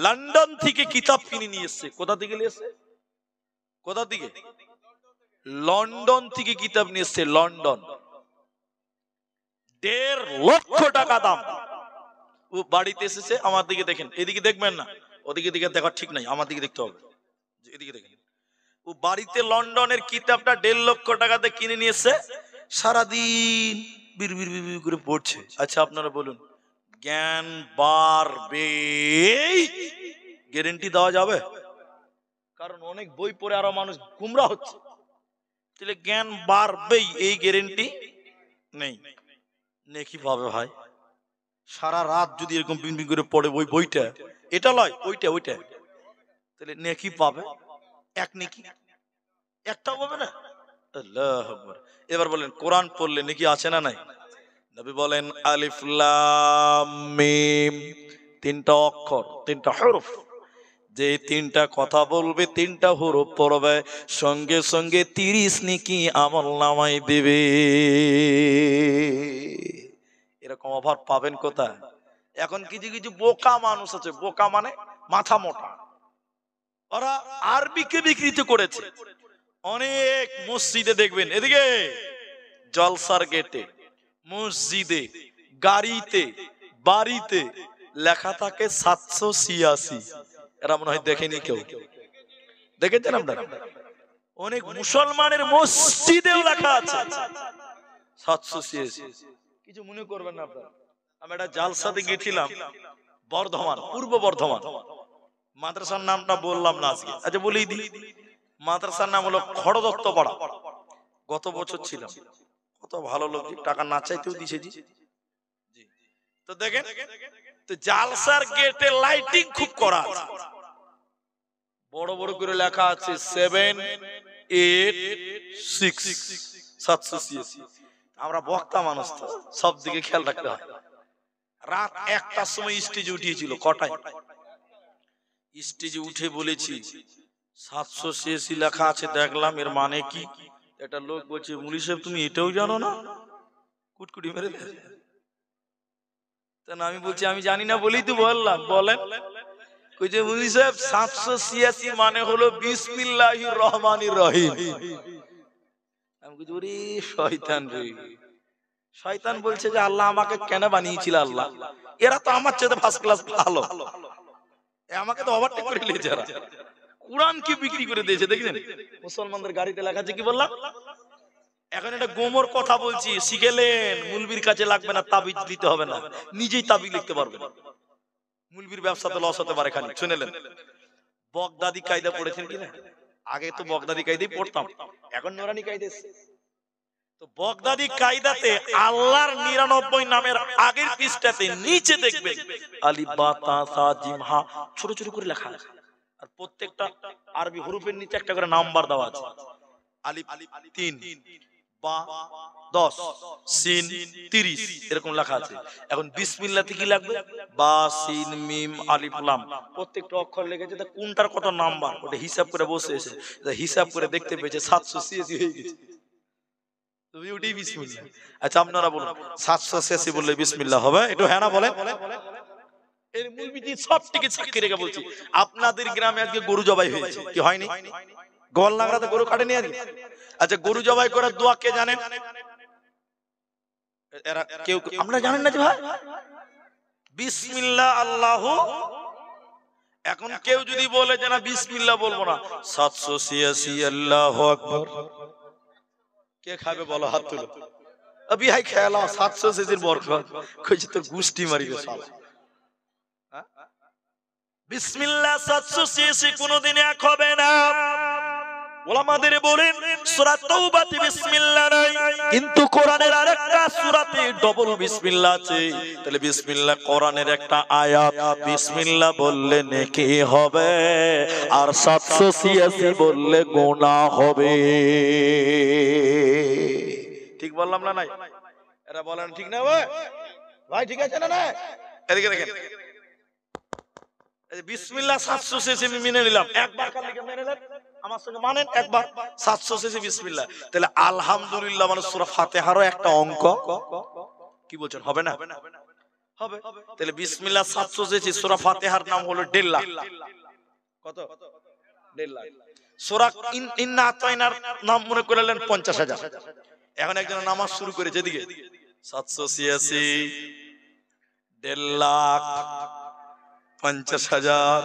লন্ডন থেকে কিতাব কিনে নিয়ে এসছে। কোথা থেকে নিয়ে এসছে? কোথা থেকে? লন্ডন থেকে কিতাব নিয়ে এসছে। লন্ডন, 1.5 লক্ষ টাকা দাম। ও বাড়িতে এসেছে। আমার দিকে দেখেন, এদিকে দেখবেন না, ওদিকে দিকে দেখা ঠিক নাই, আমার দিকে দেখতে হবে। এদিকে দেখেন, ও বাড়িতে লন্ডনের কিতাবটা 1.5 লক্ষ টাকাতে কিনে নিয়ে এসছে। সারাদিন বিড় বিড় বিড় করে পড়ছে। আচ্ছা আপনারা বলুন, জ্ঞান বাড়বে গ্যারান্টি দেওয়া যাবে? কারণ অনেক বই পড়ে আরো মানুষ গুমরা হচ্ছে। তাহলে জ্ঞান বাড়বেই এই গ্যারান্টি নেই। নেকি পাবে ভাই। সারা রাত যদি এরকম বিন বিন করে পড়ে ওই বইটা, এটা লয় ওইটা ওইটা, তাহলে নেকি পাবে এক নেকি, একটাও পাবে না। আল্লাহু আকবার। এবার বলেন, কোরআন পড়লে নেকি আছে না নাই? নবী বলেন আলিফ লাম মিম, 3টা অক্ষর, 3টা হরফ। যে 3টা কথা বলবে, 3টা হরফ পড়বে, সঙ্গে সঙ্গে 30 নেকি আমলনামায় দেবে। এরকম অফার পাবেন কোথায়? এখন কিছু কিছু বোকা মানুষ আছে, বোকা মানে মাথা মোটা, ওরা আরবিকে বিকৃত করেছে। অনেক মসজিদে দেখবেন, এদিকে জলসার গেটে, মসজিদে, গাড়িতে, বাড়িতে লেখা থাকে 786। এরা মনে হয় দেখেনি কেউ। দেখেছেন আপনারা? অনেক মুসলমানের মসজিদেও লেখা আছে 786। কিছু মনে করবেন না আপনারা। আমি একটা জালসাতে গেছিলাম, বর্ধমান, পূর্ব বর্ধমান। মাদ্রাসার নামটা বললাম না আজকে, আচ্ছা বলেই দিই। মাদ্রাসার নাম হলো খড়দত্ত পাড়া। গত বছর ছিলাম। কত ভালো লোক, টাকা না চাইতেও দিয়েছি। তো দেখেন, তো জালসার গেটে লাইটিং খুব করা আছে, বড় বড় করে লেখা আছে 786 786। আমরা বক্তা মানুষ তো সব দিকে খেয়াল রাখতে হয়। রাত 1টার সময় স্টেজে উঠিয়েছিল। কটায়? স্টেজে উঠে বলেছি 786 লেখা আছে, দেখলাম এর মানে কি। একটা লোক বলছে, মুলি সাহেব তুমি এটাও জানো না? কুটকুটি মেরে দেয়। আমি বলছি আমি জানি না বলেই তো বললাম। বলেন। কইছে মুলি সাহেব 786 মানে হলো বিসমিল্লাহির রহমানির রহিম। আমি কইছি ওরে শয়তান রে। শয়তান বলছে যে আল্লাহ আমাকে কেন বানিয়েছিল? আল্লাহ, এরা তো আমার চেয়ে ফার্স্ট ক্লাস ভালো, আমাকে তো ওভারটেক করে নিয়েছে। এরা কুরআন কি বিক্রি করে দিয়েছে দেখেন। মুসলমানদের গাড়িতে লেখা আছে কি বললাম। এখন এটা গোমর কথা বলছি, শিখেলেন। মুলবির কাছে লাগবে না, তাবিজ দিতে হবে না, নিজেই তাবিজ লিখতে পারবেন। মুলবির ব্যবসাতে লস হতে পারে। খালি শুনেলেন। বগদাদি কায়দা পড়েছেন কিনা? আগে তো বগদাদি কায়দাই পড়তাম, এখন নোরানি কায়দা এসেছে। তো বগদাদি কায়দাতে আল্লাহর 99 নামের আগের পৃষ্ঠাতে নিচে দেখবেন আলিফ বা তা সা জিম হা ছোট ছোট করে লেখা আছে, আর প্রত্যেকটা আরবি হরফের নিচে একটা করে নাম্বার দেওয়া আছে। আলিফ 3, বা 10, সিন 30 এরকম লেখা আছে। এখন বিসমিল্লাহতে কি লাগবে? বা সিন মিম আলিফ লাম, প্রত্যেকটা অক্ষর লিখেছে, তা কোনটার কত নাম্বার ওটা হিসাব করে বসে এসে হিসাব করে দেখতে পেয়েছে 786 হয়ে গেছে। তুমি ওটাই বিসমিল্লাহ। আচ্ছা আপনারা বলুন 786 বললে বিসমিল্লাহ হবে? একটু হ্যাঁ না বলেন। এর মুলবিটি সব থেকে সাক্ষী রেখে বলছি, আপনাদের গ্রামে আজকে গরু জবাই হয়েছে কি হয়নি? গোয়াল নাগরাতে গরু কাটেনি আজকে? আচ্ছা গরু জবাই করার দোয়া কে জানেন? এরা কেউ আমরা জানেন না যে ভাই বিসমিল্লাহ আল্লাহু। এখন কেউ যদি বলে যে না বিসমিল্লাহ বলবো না, 786 আল্লাহু আকবার, কে খাবে বলো? হাত তুলো। আবি হাই খেলা 786 এর বরকত কইছে তো গুষ্টি মারিবে শালা। বিসমিল্লাহ 786 কোনদিন এক হবে না। ওলামাদের বলেন সূরা তাওবাতে বিসমিল্লাহ নাই, কিন্তু কোরআনের আরেকটা সূরাতে ডবল বিসমিল্লাহ আছে। তাহলে বিসমিল্লাহ কোরআনের একটা আয়াত, বিসমিল্লাহ বললে নেকি হবে, আর 786 বললে গুনাহ হবে। ঠিক বললাম না? নাই এরা বলেন ঠিক না ভাই? ভাই ঠিক আছে না? না এদিকে দেখেন, বিসমিল্লাহ 786 মেনে নিলাম, একবার কাল লিখে মেনে নেন, আমার সঙ্গে মানেন একবার 786 বিসমিল্লাহ। তাহলে আলহামদুলিল্লাহ মানে সূরা ফাতিহারও একটা অঙ্ক, কি বলছেন হবে না? হবে। তাহলে বিসমিল্লাহ 786, সূরা ফাতিহার নাম হলো 1.5 লাখ। কত? 1.5 লাখ। সূরা ইন্না আতাইনার নাম মনে করলেন 50,000। এখন একজন নামাজ শুরু করেছে এদিকে 786 1.5 লাখ 50,000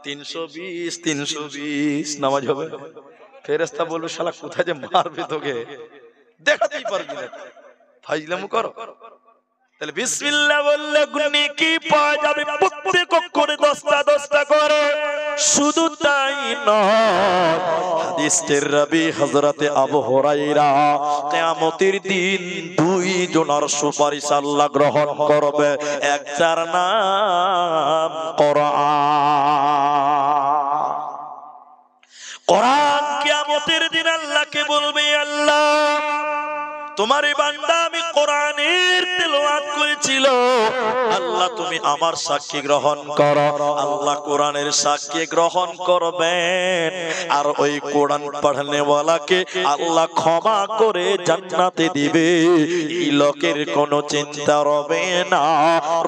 320 320 নামাজ হবে। ফেরেশতা বলবে শালা কোথায় যে মারবে তোকে, দেখাতেই পারবি না, ফাজলামু করো। তাহলে বিসমিল্লাহ বললে নেকি পাওয়া যাবে প্রত্যেক অক্ষরে 10টা করে। শুধু তাই নয়, হাদিসের রাবী হযরতে আবু হুরায়রা কিয়ামতের দিন 2 জনের সুপারিশ আল্লাহ গ্রহণ করবে, একটার নাম কোরআন। কোরআন কিয়ামতের দিন আল্লাহকে বলবে আল্লাহ তোমার বান্দা আমি কোরআনের তেলাওয়াত করেছিল, আল্লাহ তুমি আমার সাক্ষী গ্রহণ করো। আল্লাহ কোরআনের সাক্ষী গ্রহণ করবেন, আর ওই কোরআন পড়নে ওয়ালাকে আল্লাহ ক্ষমা করে জান্নাতে দিবে। এই লোকের কোনো চিন্তা রবে না,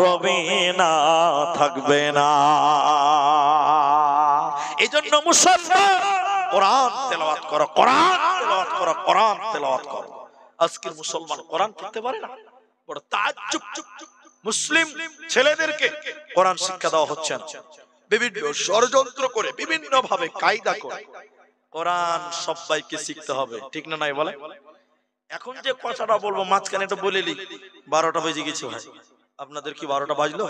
রবে না, থাকবে না। এজন্য মুসলমান কোরআন তেলাওয়াত করো, কোরআন তেলাওয়াত করো, কোরআন তেলাওয়াত করো। আজকের মুসলমান কোরআন পড়তে পারে না, বড় তাজ্জুব। মুসলিম ছেলেদেরকে কোরআন শিক্ষা দেওয়া হচ্ছে না, বিভিন্ন ষড়যন্ত্র করে বিভিন্ন ভাবে কায়দা করে কোরআন সবাইকে শিখতে হবে, ঠিক না? নাই বলে। এখন যে কথাটা বলবো মাঝখানে একটু বলে নি, 12টা বেজে গেছে ভাই। আপনাদের কি 12টা বাজলো?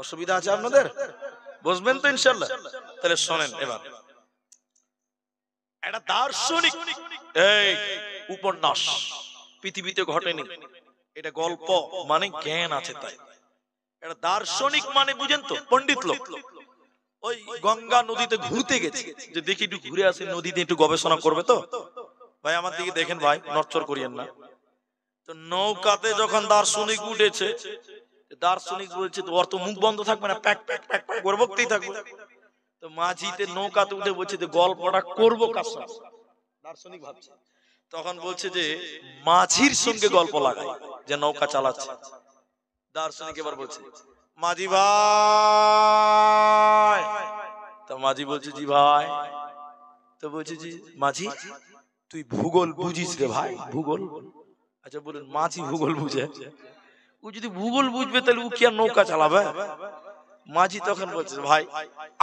অসুবিধা আছে আপনাদের? বুঝবেন তো ইনশাআল্লাহ? তাহলে শোনেন এবার। একটা দার্শনিক এই উপন্যাস পৃথিবীতে ঘটেনি, এটা গল্প, মানে জ্ঞান আছে তাই। এটা দার্শনিক মানে বুঝেন তো, পণ্ডিত লোক। ওই গঙ্গা নদীতে ঘুরতে গেছে, যে দেখি একটু ঘুরে আসে নদীতে, একটু গবেষণা করবে তো। ভাই আমার দিকে দেখেন ভাই, নড়চড় করিয়েন না। তো নৌকাতে যখন দার্শনিক উঠেছে, দার্শনিক বলছে তো ওর তো মুখ বন্ধ থাকবে না, প্যাক প্যাক প্যাক প্যাক করে বকতেই থাকবে। তো মাঝিতে নৌকাতে উঠে বলছে যে গল্পটা করবো কার সঙ্গে? দার্শনিক ভাবছে। তখন বলছে যে মাঝির সঙ্গে গল্প লাগাই, যে নৌকা চালাচ্ছে। দার্শনিক এবার বলছে মাঝি ভাই। তো মাঝি বলছে জি ভাই। তো বলছে জি মাঝি তুই ভূগোল বুঝিস রে ভাই? ভূগোল? আচ্ছা বলুন, মাঝি ভূগোল বুঝে? ও যদি ভূগোল বুঝবে তাহলে ও কি আর নৌকা চালাবে? মাঝি তখন বলছে ভাই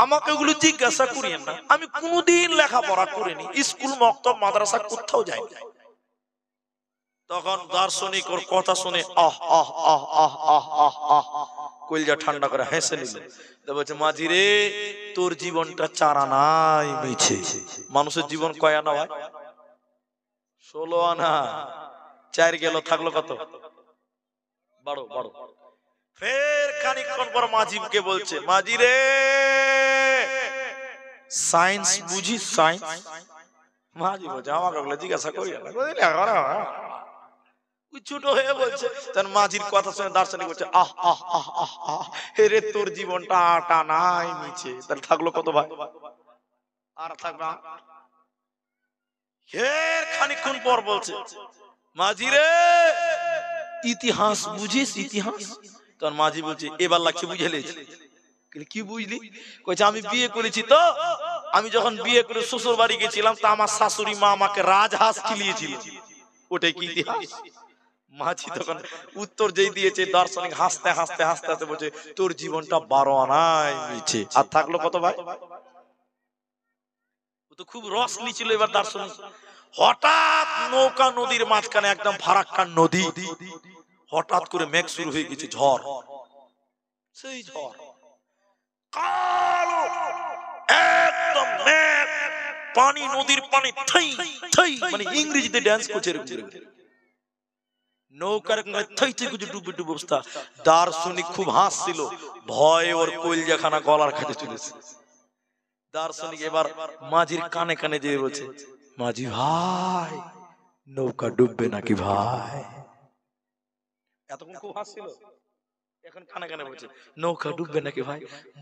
আমাকে ওগুলো জিজ্ঞাসা করিয়েন না, আমি কোনোদিন লেখাপড়া করিনি, স্কুল মক্তব মাদ্রাসা কোথাও যাইনি। তখন দার্শনিক ওর কথা শুনে আহ আহ আহ আহ আহ আহ আহ কলজা ঠান্ডা করে হেসে নিল। তো বলছে মাঝি রে তোর জীবনটা 4 আনাই মিছে। মানুষের জীবন কয় আনা হয়? 16 আনা 4 গেল, থাকলো কত? 12। ফের খানিকক্ষণ পর মাজিবকে বলছে, মাজি রে সায়েন্স বুঝিস? সায়েন্স? মাজি বলছে আমাকে বলে জিজ্ঞাসা করি না, ছোট হয়ে বলছে। তার মাঝির কথা শুনে দার্শনিক বলছে আহ আহ আহ আহ আহ, রে তোর জীবনটা আটা নাই নিচে, তাহলে থাকলো কত ভাই? আর থাকবে ফের খানিকক্ষণ পর বলছে, মাঝি রে ইতিহাস বুঝিস? ইতিহাস? তোর মাঝি বলছে এবার লাগছে বুঝে লেছি। কি বুঝলি? কইছে আমি বিয়ে করেছি তো, আমি যখন বিয়ে করে শ্বশুর বাড়ি গেছিলাম তা আমার শাশুড়ি মা আমাকে রাজহাঁস খিলিয়েছিল, ওটাই কি ইতিহাস? মাঝি তখন উত্তর যেই দিয়েছে, দার্শনিক হাসতে হাসতে হাসতে হাসতে বলছে তোর জীবনটা 12 আনায় নিচে, আর থাকলো কত ভাই? ও তো খুব রস নিছিল। এবার দার্শনিক হঠাৎ নৌকা নদীর মাঝখানে, একদম ফারাক্কার নদী, হঠাৎ করে মেঘ শুরু হয়ে গেছে, ঝড়। সেই ঝড় কালো একদম মেঘ, পানি, নদীর পানি থাই থাই, মানে ইংরেজিতে ড্যান্স করছে এরকম। নৌকার থাই থাই করে ডুবে ডুবে অবস্থা। দার্শনিক খুব হাসছিল, ভয়ে ওর কলজাখানা গলার কাছে চলেছে। দার্শনিক এবার মাঝির কানে কানে যেয়ে বলছে, মাঝি ভাই নৌকা ডুববে নাকি ভাই? এতক্ষণ খুব হাসছিল, এখন কানে কানে বলছে নৌকা ডুববে নাকি ভাই?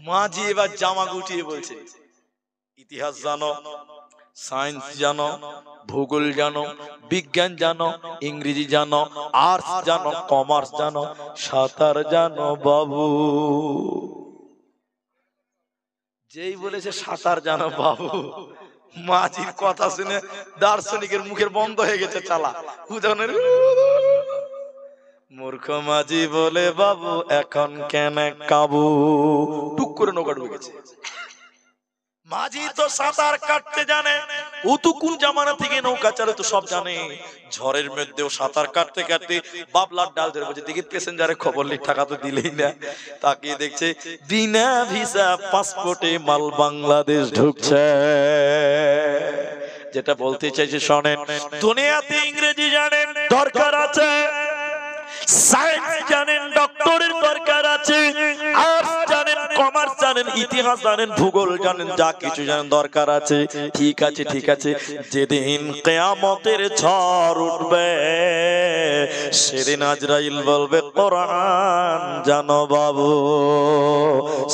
মাঝি এবার জামা গুটিয়ে বলছে, ইতিহাস জানো, সায়েন্স জানো, ভূগোল জানো, বিজ্ঞান জানো, ইংরেজি জানো, আর্টস জানো, কমার্স জানো, সাঁতার জানো বাবু? যেই বলেছে সাঁতার জানো বাবু, মাঝির কথা শুনে দার্শনিকের মুখের বন্ধ হয়ে গেছে চালা। মূর্খ মাঝি বলে বাবু এখন কেন কাবু, টুক করে নৌকা ডুবে গেছে। মাঝি তো সাঁতার কাটতে জানে, ও তো কোন জামানা থেকে নৌকা চালে তো সব জানে। ঝড়ের মধ্যেও সাঁতার কাটতে কাটতে বাবলার ডাল ধরে বলছে দেখি প্যাসেঞ্জারে খবর লি, টাকা তো দিলেই না। তাকিয়ে দেখছে বিনা ভিসা পাসপোর্টে মাল বাংলাদেশ ঢুকছে। যেটা বলতে চাইছে শোনেন, দুনিয়াতে ইংরেজি জানেন দরকার আছে, সায়েন্স জানেন ডক্টরের দরকার আছে, আর্টস জানেন, কমার্স জানেন, ইতিহাস জানেন, ভূগোল জানেন, যা কিছু জানেন দরকার আছে। ঠিক আছে ঠিক আছে, যেদিন কিয়ামতের ঝড় উঠবে সেদিন আজরাইল বলবে কোরআন জানো বাবু।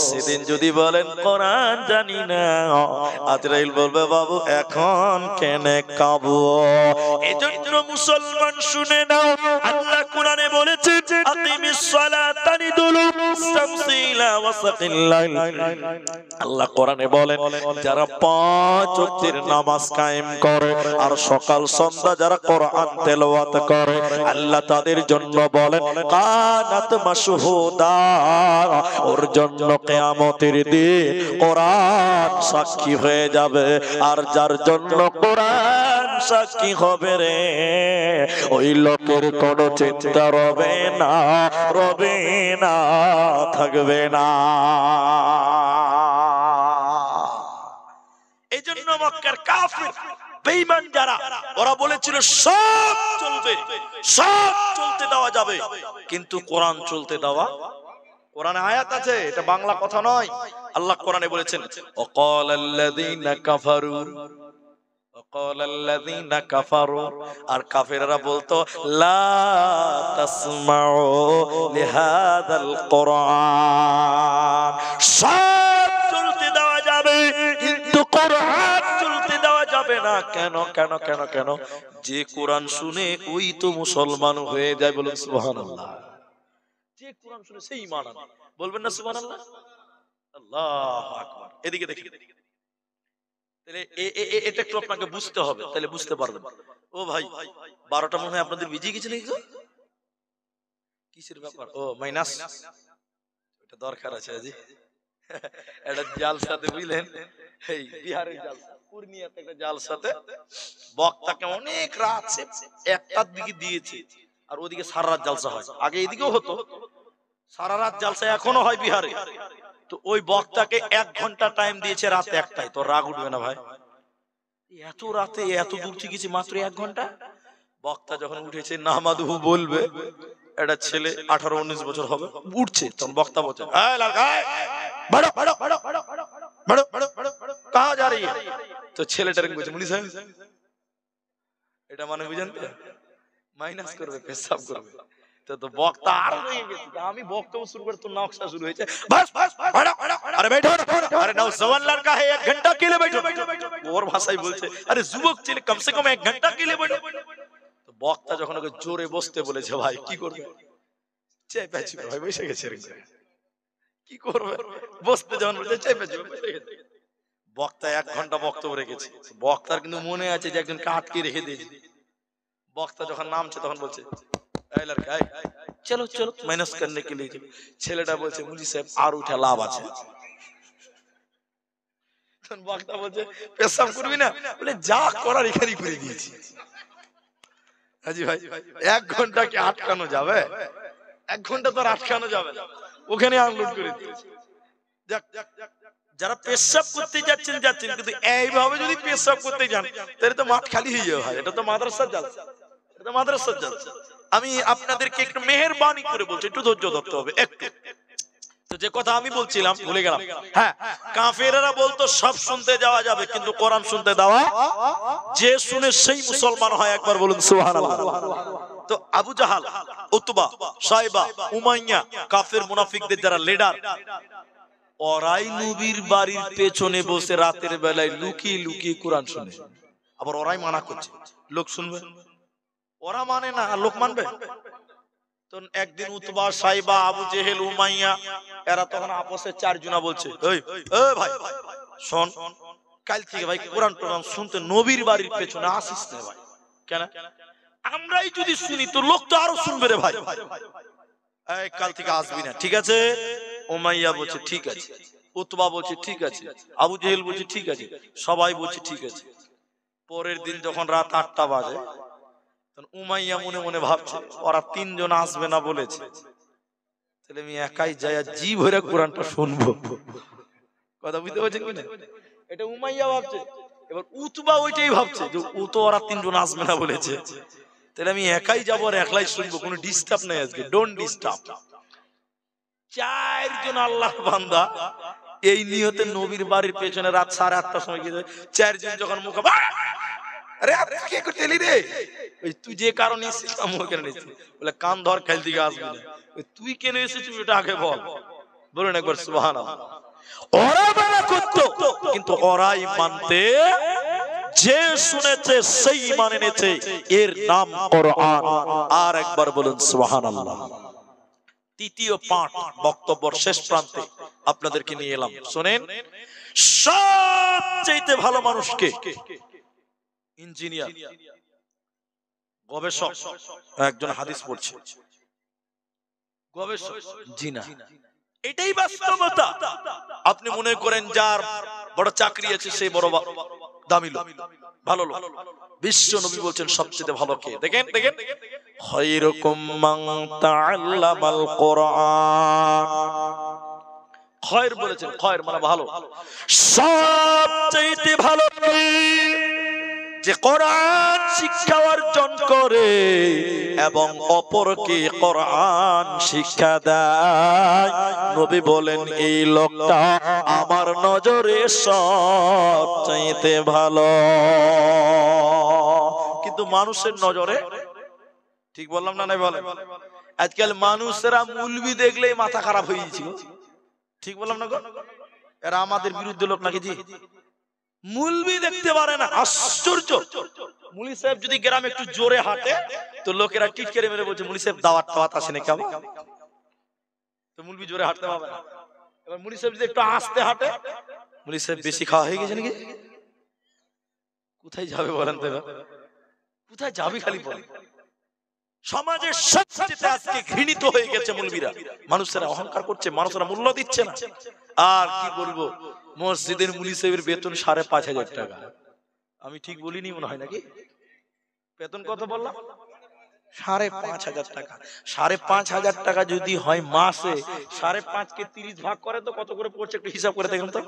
সেদিন যদি বলেন কোরআন জানি না, আজরাইল বলবে বাবু এখন কেন কাবু। এজন্য মুসলমান শুনে নাও, আল্লাহ কোরআনে বলেছে আকিমিস সালাতা লিদুলুকিস শামসি ইলা ওয়াসাকিল লাইল। আল্লাহ কোরআনে বলেন যারা 5 ওয়াক্তের নামাজ কায়েম করে আর সকাল সন্ধ্যা যারা কোরআন তেলাওয়াত করে, আল্লাহ তাদের জন্য বলেন কানাত মাশহুদা, ওর জন্য কিয়ামতের দিন কোরআন সাক্ষী হয়ে যাবে। আর যার জন্য কোরআন সাক্ষী হবে রে, ওই লোকের কোনো চিন্তা রবে না, রবে না, থাকবে না। এই জন্য মক্কার কাফির বেঈমান যারা, ওরা বলেছিল সব চলবে, সব চলতে দেওয়া যাবে, কিন্তু কোরআন চলতে দেওয়া। কোরআনে আয়াত আছে, এটা বাংলা কথা নয়। আল্লাহ কোরআনে বলেছেন ওয়াকালাল্লাযীনা কাফারু, ওয়াকালাল্লাযীনা কাফারু, আর কাফেররা বলতো লা তাসমাউ লিহাদাল কোরআন, সব চলতে দেওয়া যাবে কিন্তু কোরআন চলতে দেওয়া যাবে না। কেন কেন কেন কেন? যে কোরআন শুনে ওই তো মুসলমান হয়ে যায়। বলুন সুবহানাল্লাহ। যে কোরআন শুনে সেই ঈমান আনে। বলবেন না সুবহানাল্লাহ? আল্লাহু আকবার। এদিকে দেখেন, তাহলে এটা একটু আপনাকে বুঝতে হবে, তাহলে বুঝতে পারবেন। ও ভাই 12টা মনে হয় আপনাদের ভিজে গেছে নাকি? কিসের ব্যাপার? ও মাইনাস, এটা দরকার আছে আজি। এটা জালসাতে বুঝলেন, এই বিহারের জালসা, পূর্ণিয়াতে একটা জালসাতে বক্তাকে অনেক রাত 1টার দিকে দিয়েছে, আর ওদিকে সারা রাত জালসা হয়। আগে এদিকেও হতো, সারা রাত জালসা এখনো হয় বিহারে। তো ওই বক্তাকে 1 ঘন্টা টাইম দিয়েছে রাত 1টায়। তো রাগ উঠবে না ভাই? এত রাতে এত দূর থেকে গেছি মাত্র 1 ঘন্টা, বক্তা যখন উঠেছে নামাদহু বলবে, একটা ছেলে 18-19 বছর হবে, উঠছে, তখন বক্তা বলছে কাহা যা রही है? তো ছেলেটা বলছে মুনি সাহেব, এটা মানে বুঝেন তো, মাইনাস করবে, পেশাব করবে। তো বক্তা আর রয়ে গেছে, আমি বক্তব্য শুরু করে তো নকশা শুরু হয়েছে, बस अरे बैठो, अरे नौजवान लड़का है, 1 घंटा के लिए बैठो। ওর ভাষায় বলছে আরে যুবক ছেলে, কম সে কম 1 घंटा के लिए बैठो। তো বক্তা যখন ওকে জোরে বসতে বলেছে, ভাই কি করবে, চেপেছি ভাই, বসে গেছে, কি করবে, বসতে যখন বলছে চেপেছি, বসে গেছে। বক্তা 1 ঘন্টা বক্তব্য রেখেছে, বক্তার কিন্তু মনে আছে যে একজনকে আটকে রেখে দিয়েছে। বক্তা যখন নামছে তখন বলছে এই লড়কা চলো চলো মাইনাস করনে কে লিয়ে। ছেলেটা বলছে মুজি সাহেব আর উঠা লাভ আছে। তখন বক্তা বলছে পেশাব করবি না, বলে যা করার এখানেই করে দিয়েছি। হাজি ভাই 1 ঘন্টা কি আটকানো যাবে? 1 ঘন্টা তো আর আটকানো যাবে না, ওখানে আনলোড করে দিয়েছে। যারা পেশাব করতে যাচ্ছেন কিন্তু এইভাবে যদি পেশাব করতে যান তাহলে তো মাঠ খালি হয়ে যাবে ভাই। এটা তো মাদ্রাসার জালসা, এটা মাদ্রাসার জালসা। আমি আপনাদেরকে একটু মেহেরবানি করে বলছি, একটু ধৈর্য ধরতে হবে একটু। তো যে কথা আমি বলছিলাম ভুলে গেলাম। হ্যাঁ, কাফেররা বলতো সব শুনতে যাওয়া যাবে কিন্তু কোরআন শুনতে দেওয়া, যে শুনে সেই মুসলমান হয়, একবার বলুন সুবহানাল্লাহ। তো আবু জাহাল, উতবা, সাইবা, উমাইয়া, কাফের মুনাফিকদের যারা লিডার, ওরাই নবীর বাড়ির পেছনে বসে রাতের বেলায় লুকিয়ে লুকিয়ে কোরআন শুনে। আবার ওরাই মানা করছে লোক শুনবে, ওরা মানে না, লোক মানবে। তো একদিন উতবা, সাইবা, আবু জেহেল, উমাইয়া এরা তখন আপসে 4 জনা বলছে এই ভাই শোন, কাল থেকে ভাই কোরআন টোরআন শুনতে নবীর বাড়ির পেছনে আসিস না ভাই। কেন? আমরাই যদি শুনি তো লোক তো আরো শুনবে রে ভাই, এই কাল থেকে আসবি না, ঠিক আছে? উমাইয়া বলছে ঠিক আছে, উতবা বলছে ঠিক আছে, আবু জেহেল বলছে ঠিক আছে, সবাই বলছে ঠিক আছে। পরের দিন যখন রাত 8টা বাজে, তখন উমাইয়া মনে মনে ভাবছে ওরা 3 জন আসবে না বলেছে, তাহলে আমি একাই যাই আর জি ভরে কোরআনটা শুনবো। কথা বুঝতে পারছেন কি না? এটা উমাইয়া ভাবছে। এবার উতবা ওইটাই ভাবছে যে ও তো ওরা 3 জন আসবে না বলেছে, তাহলে আমি একাই যাবো আর একলাই শুনবো, কোনো ডিস্টার্ব নাই আজকে, ডোন্ট ডিস্টার্ব। 4 জন আল্লাহর বান্দা এই নিয়তে নবীর বাড়ির পেছনে রাত 8:30টার সময় গিয়ে 4 জন যখন মুখ, আরে কি করতে এলি রে, ওই তুই যে কারণে এসেছিস আমি কেন এসেছি, বলে কান ধর, খেল দিকে আসবি না। তুই কেন এসেছিস ওটা আগে বল, বলুন একবার সুবহানাল্লাহ। ওরা মানা করতো কিন্তু ওরাই মানতে, যে শুনেছে সেই মানে নেছে, এর নাম কোরআন। আর একবার বলুন সুবহানাল্লাহ। তৃতীয় পাঠ, বক্তব্যের শেষ প্রান্তে আপনাদেরকে নিয়ে এলাম, শুনেন। সবচেয়ে ভালো মানুষকে ইঞ্জিনিয়ার, গবেষক, একজন হাদিস পড়ছে, গবেষক, জি না, এটাই বাস্তবতা। আপনি মনে করেন যার বড় চাকরি আছে সে বড় দামি লোক, ভালো লোক। বিশ্ব নবী বলছেন সবচেয়ে ভালো কে? দেখেন দেখেন, খায়রুকুম মান তাআল্লামাল কোরআন। খায়র বলেছেন, খায়র মানে ভালো, সবচেয়ে ভালো যে কোরআন শিক্ষা অর্জন করে এবং অপরকে কোরআন শিক্ষা দেয়। নবী বলেন এই লোকটা আমার নজরে সবচেয়ে ভালো। কিন্তু মানুষের নজরে, ঠিক বললাম না নাই বলেন? আজকাল মানুষেরা মুলবি দেখলেই মাথা খারাপ হয়ে গেছিল, ঠিক বললাম না গো? এরা আমাদের বিরুদ্ধে লোক নাকি? জি, মুলবি দেখতে পারে না, আশ্চর্য। মুলি সাহেব যদি গ্রামে একটু জোরে হাঁটে তো লোকেরা টিটকারি মেরে বলছে মুলি সাহেব দাওয়াত টাওয়াত আসে না কেমন? তো মুলবি জোরে হাঁটতে পারবে না। এবার মুলি সাহেব যদি একটু আস্তে হাঁটে, মুলি সাহেব বেশি খাওয়া হয়ে গেছে নাকি? কোথায় যাবে বলেন তো? কোথায় যাবি খালি বলে? সমাজের সবচেয়ে আজকে ঘৃণিত হয়ে গেছে মুলবিরা। মানুষেরা অহংকার করছে, মানুষেরা মূল্য দিচ্ছে না। আর কি বলবো, মসজিদের মুলি সাহেবের বেতন 5,500 টাকা। আমি ঠিক বলিনি মনে হয় নাকি? বেতন কত বললাম? 5,500 টাকা। 5,500 টাকা যদি হয় মাসে, 5.5 কে 30 ভাগ করে তো কত করে পড়ছে একটু হিসাব করে দেখেন তো।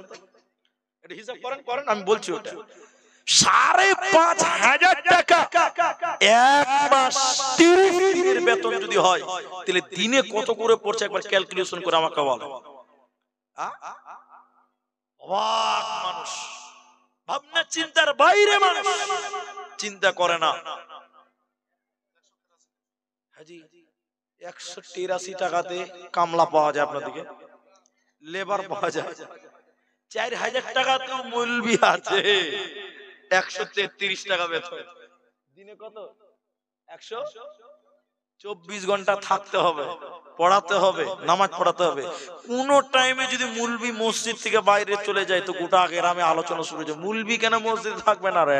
এটা হিসাব করেন, আমি বলছি ওটা 5,500 টাকা এক মাস 30 দিনের বেতন যদি হয় তাহলে দিনে কত করে পড়ছে একবার ক্যালকুলেশন করে আমাকে বলো। অবাক মানুষ, ভাবনা চিন্তার বাইরে মানুষ চিন্তা করে না। হাজি 183 টাকাতে কামলা পাওয়া যায়, আপনাদেরকে লেবার পাওয়া যায়। 4,000 টাকাতেও মৌলবি আছে, 133 টাকা বেতন, দিনে কত 124 ঘন্টা থাকতে হবে, পড়াতে হবে, নামাজ পড়াতে হবে। কোন টাইমে যদি মুলবি মসজিদ থেকে বাইরে চলে যায় তো গোটা গ্রামে আলোচনা শুরু হয়ে যায়, মুলবি কেন মসজিদে থাকবে না রে?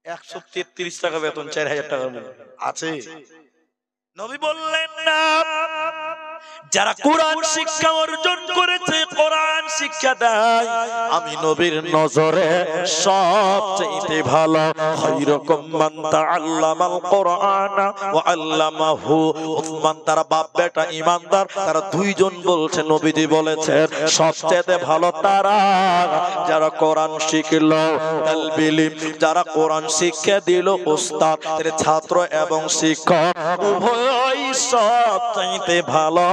133 টাকা বেতন, 4,000 টাকা আছে। নবী বললেন না, যারা কোরআন শিক্ষা অর্জন করেছে, কোরআন শিক্ষা দেয়, আমি নবীর নজরে সবচেয়ে ভালো। খায়রুকুম মান তাআল্লামাল কুরআন ওয়া আল্লামাহু। উসমান তারা বাপ বেটা ঈমানদার, তারা দুইজন বলছে, নবীজি বলেছেন সবচেয়ে ভালো তারা যারা কোরআন শিখলো, তালবিলিম যারা কোরআন শিক্ষা দিল, উস্তাদ ছাত্র এবং শিক্ষক উভয়ই সবচেয়ে ভালো,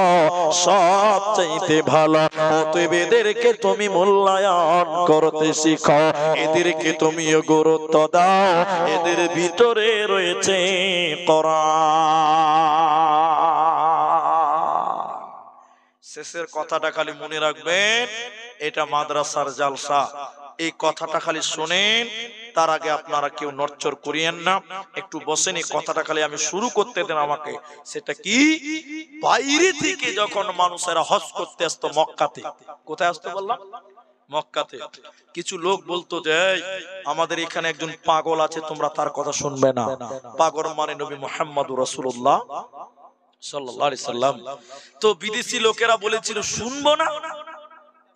সবচেয়ে ভালো। অতএব এদেরকে তুমি মূল্যায়ন করতে শিখো, এদেরকে তুমি গুরুত্ব দাও, এদের ভিতরে রয়েছে কোরআন। শেষের কথাটা খালি মনে রাখবেন, এটা মাদ্রাসার জালসা, এই কথাটা খালি শুনেন। তার আগে আপনারা কেউ নড়চড় করিয়েন না, একটু বসেন। এই কথাটা খালি আমি শুরু করতে দেন আমাকে। সেটা কি, বাইরে থেকে যখন মানুষেরা হজ করতে আসতো মক্কাতে, কোথায় আসতো বললাম? মক্কাতে। কিছু লোক বলতো যে আমাদের এখানে একজন পাগল আছে, তোমরা তার কথা শুনবে না। পাগল মানে নবী মুহাম্মদুর রাসূলুল্লাহ সাল্লাল্লাহু আলাইহি সাল্লাম। তো বিদেশি লোকেরা বলেছিল শুনবো না।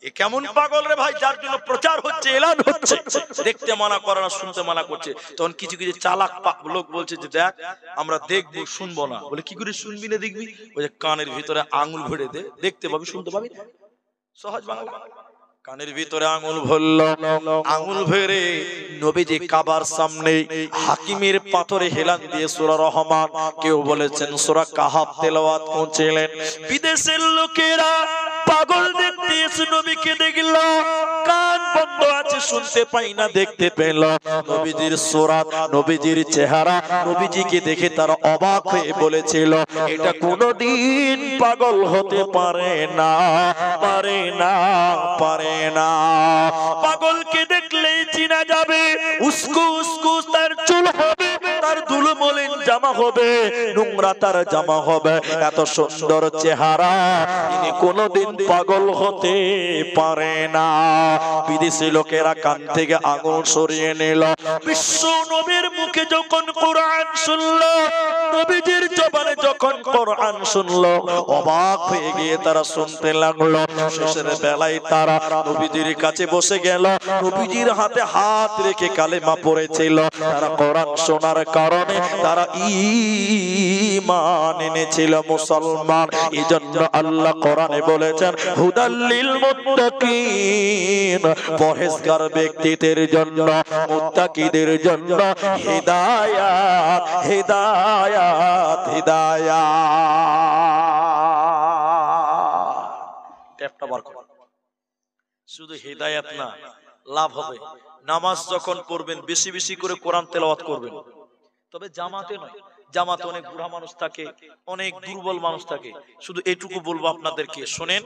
এ কেমন পাগল রে ভাই, যার জন্য প্রচার হচ্ছে, এলান হচ্ছে, দেখতে মানা করে না, শুনতে মানা করছে। তখন কিছু কিছু চালাক লোক বলছে যে দেখ আমরা দেখবো, শুনবো না। বলে কি করে শুনবি না দেখবি? ওই যে কানের ভিতরে আঙুল ভরে দে, দেখতে পাবি, শুনতে পাবি। সহজ বাংলা। কানের ভিতরে আঙুল ভরল, আঙুল ভরে নবীজি কাবার সামনে হাকিমের পাথরে হেলান দিয়ে সূরা রহমান, কেউ বলেছেন সূরা কাহাফ তেলাওয়াত করছিলেন। বিদেশের লোকেরা পাগল দেখতে এসে নবীকে দেখল, কান বন্ধ আছে, শুনতে পাই না, দেখতে পেল নবীজির সুরাত, নবীজির চেহারা, নবীজিকে দেখে তারা অবাক হয়ে বলেছিল এটা কোনদিন পাগল হতে পারে না, পারে না, পারে না। পাগলকে দেখলেই চিনা যাবে, উস্কো উস্কো তার চুল হবে, তার ধুলো মলিন জামা হবে, নোংরা তার জামা হবে, এত সুন্দর চেহারা, তিনি কোনদিন পাগল হতে পারে না। বিদেশি লোকেরা কান থেকে আঙুল সরিয়ে নিল। বিশ্ব নবীর মুখে যখন কোরআন শুনলো, নবীজির জবানে যখন কোরআন শুনলো, অবাক হয়ে গিয়ে তারা শুনতে লাগলো। শেষের বেলায় তারা নবীজির কাছে বসে গেল, নবীজির হাতে হাত রেখে কালেমা পড়েছিল। তারা কোরআন শোনার কারণে তারা ঈমান এনেছিল, মুসলমান। এজন্য আল্লাহ কোরআনে বলেছেন হুদাল্লিল মুত্তাকিন, পরহেজগার ব্যক্তিদের জন্য, মুত্তাকিদের জন্য হিদায়াত, হিদায়াত, হিদায়াত। ট্যাপটা বার করো। শুধু হিদায়াত না, লাভ হবে। নামাজ যখন পড়বেন বেশি বেশি করে কোরআন তেলাওয়াত করবেন, তবে জামাতে নয়। জামাতে অনেক বুড়া মানুষ থাকে, অনেক দুর্বল মানুষ থাকে। শুধু এটুকু বলবো আপনাদেরকে, শোনেন,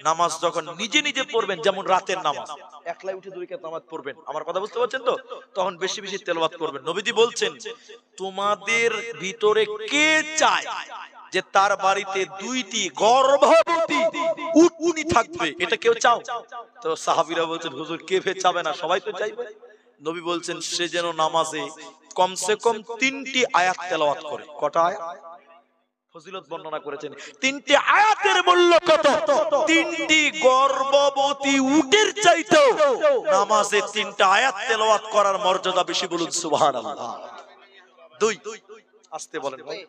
নামাজ যখন নিজে নিজে পড়বেন, যেমন রাতের নামাজ একলাই উঠে 2 রাকাত নামাজ পড়বেন, আমার কথা বুঝতে পারছেন তো? তখন বেশি বেশি তেলাওয়াত করবেন। নবীজি বলছেন তোমাদের ভিতরে কে চায় যে তার বাড়িতে 2টি গর্ভবতী উটনি থাকবে? এটা কেউ চাও? তো সাহাবীরা বলছেন হুজুর কে চাবে না, সবাই তো চাইবে। নবী বলছেন সে যেন নামাজে কমসে কম 3টি আয়াত তেলাওয়াত করে। কটা আয়াত? ফজিলত বর্ণনা করেছেন 3টি আয়াতের মূল্য কত? 3টি গর্ভবতী উটের চাইতেও নামাজে 3টা আয়াত তেলাওয়াত করার মর্যাদা বেশি, বলুন সুবহানাল্লাহ। 2, আস্তে বলেন ভাই।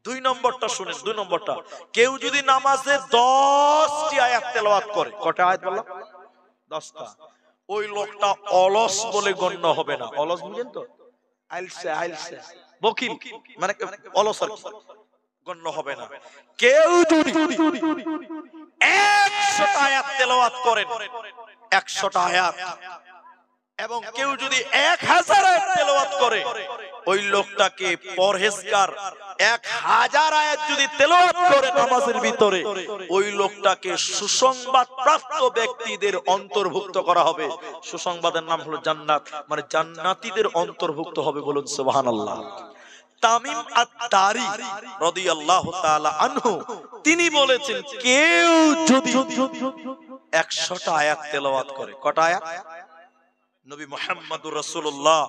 2 নম্বরটা শুনেন, 2 নম্বরটা, কেউ যদি নামাজে 10টি আয়াত তেলাওয়াত করে, কটা আয়াত বললাম? 10টা। ওই লোকটা অলস বলে গণ্য হবে না। অলস বুঝেন তো, আইলসে আইলসে বকিল মানে অলস আর গণ্য হবে না। কেউ যদি 100টা আয়াত তেলাওয়াত করেন, 100টা আয়াত, এবং কেউ যদি 1000 আয়াত তেলাওয়াত করে, ওই লোকটাকে পরহেজগার, 1000 আয়াত যদি তেলাওয়াত করে নামাজের ভিতরে, ওই লোকটাকে সুসংবাদ প্রাপ্ত ব্যক্তিদের অন্তর্ভুক্ত করা হবে। সুসংবাদের নাম হলো জান্নাত, মানে জান্নাতীদের অন্তর্ভুক্ত হবে। বলুন সুবহানাল্লাহ। তামিম আত-তারি রাদিয়াল্লাহু তাআলা আনহু তিনি বলেছেন, কেউ যদি 100টা আয়াত তেলাওয়াত করে, কটা আয়াত? নবী মুহাম্মদুর রাসূলুল্লাহ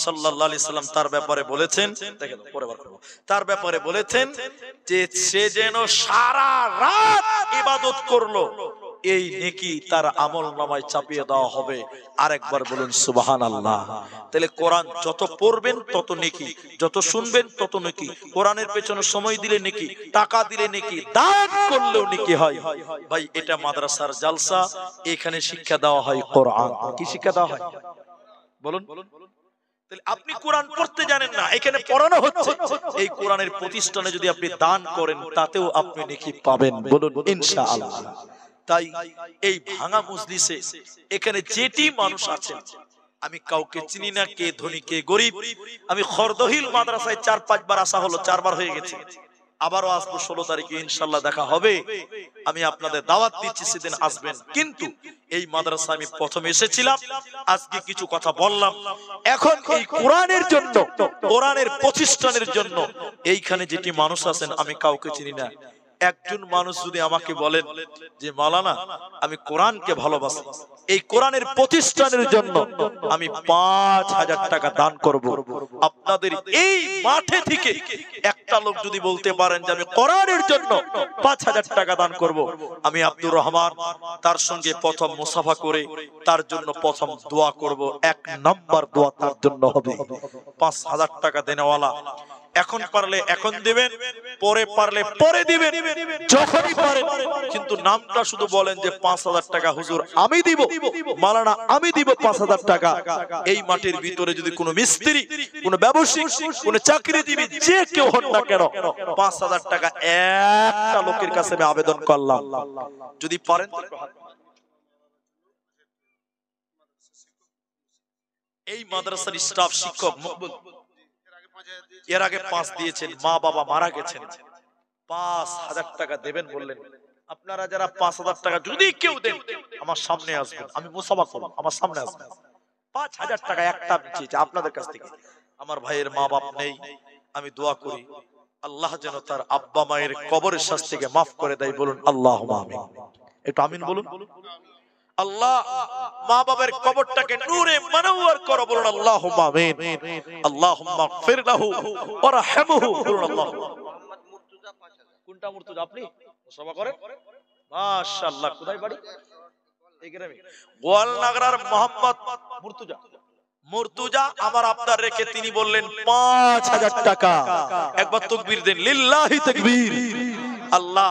সাল্লাল্লাহু আলাইহি সাল্লাম তার ব্যাপারে বলেছেন, দেখেন পরে বার করব, তার ব্যাপারে বলেছেন যে সে যেন সারা রাত ইবাদত করলো, এই নেকি তার আমলনামায় চাপিয়ে দেওয়া হবে। আরেকবার বলুন সুবহানাল্লাহ। তাহলে কোরআন যত পড়বেন তত নেকি, যত শুনবেন তত নেকি, কোরআনের পেছনে সময় দিলে নেকি, টাকা দিলে নেকি, দান করলেও নেকি হয়। ভাই এটা মাদ্রাসার জালসা, এখানে শিক্ষা দেওয়া হয় কোরআন। কি শিক্ষা দেওয়া হয় বলুন? তাহলে আপনি কোরআন পড়তে জানেন না, এখানে পড়ানো হচ্ছে, এই কোরআনের প্রতিষ্ঠানে যদি আপনি দান করেন তাতেও আপনি নেকি পাবেন। বলুন ইনশাআল্লাহ। তাই এই ভাঙা মজলিসে এখানে যেটি মানুষ আছেন, আমি কাউকে চিনি না, কে ধনী কে গরিব। আমি খরদহিল মাদ্রাসায় 4-5 বার আসা হলো, 4 বার হয়ে গেছে, আবারও আসবো 16 তারিখে ইনশাআল্লাহ, দেখা হবে। আমি আপনাদের দাওয়াত দিচ্ছি, সেদিন আসবেন। কিন্তু এই মাদ্রাসা আমি প্রথমে এসেছিলাম, আজকে কিছু কথা বললাম। এখন এই কোরআনের জন্য, কোরআনের প্রতিষ্ঠানের জন্য এইখানে যেটি মানুষ আছেন, আমি কাউকে চিনি না। একজন মানুষ যদি আমাকে বলেন যে মাওলানা আমি কোরআনকে ভালোবাসি, এই কোরআনের প্রতিষ্ঠানের জন্য আমি 5000 টাকা দান করব, আপনাদের এই মাঠে থেকে একটা লোক যদি বলতে পারেন যে আমি কোরআনের জন্য 5000 টাকা দান করব, আমি আব্দুর রহমান তার সঙ্গে প্রথম মুসাফা করে তার জন্য প্রথম দোয়া করব। 1 নাম্বার দোয়া তার জন্য হবে 5000 টাকা দেনেওয়ালা এখন পারলে এখন দিবেন, পরে পারলে পরে দিবেন, যখনই পারেন, কিন্তু নামটা শুধু বলেন যে 5000 টাকা হুজুর আমি দিব, মাওলানা আমি দিব 5000 টাকা। এই মাটির ভিতরে যদি কোনো মিস্ত্রি, কোনো ব্যবসায়ী, কোনো চাকরিজীবী, যে কেউ হন না কেন, 5000 টাকা একটা লোকের কাছে আমি আবেদন করলাম, যদি পারেন। এই মাদ্রাসার স্টাফ শিক্ষক মকবুল এর আগে 5 দিয়েছেন, মা বাবা মারা গেছেন, 5000 টাকা দেবেন বললেন। আপনারা যারা 5000 টাকা যদি কেউ দেন, আমার সামনে আসবেন, আমি মুসাফা করব, আমার সামনে আসবেন। 5000 টাকা একটা চেয়েছি আপনাদের কাছ থেকে। আমার ভাইয়ের মা বাপ নেই, আমি দোয়া করি আল্লাহ যেন তার আব্বা মায়ের কবরের শাস্তিকে মাফ করে দেয়। বলুন আল্লাহুম্মা আমিন। একটু আমিন বলুন। আল্লাহ মা বাবার কবরটাকে নূরে মুনাওয়ার করো। বলুন আল্লাহুম্মা আমিন। আল্লাহুম্মা গফির লাহু ওয়া রাহমহু। বলুন আল্লাহ। মোহাম্মদ মুর্তজা 5000। কোনটা মুর্তজা আপনি মুসাফা করেন? মাশাআল্লাহ। কোথায় বাড়ি? এই গ্রামে গোয়ালনাগরার মোহাম্মদ মুর্তজা। মুর্তজা আমার আপনার রেখে তিনি বললেন 5000 টাকা। একবার তাকবীর দেন, লিল্লাহি তাকবীর। আল্লাহ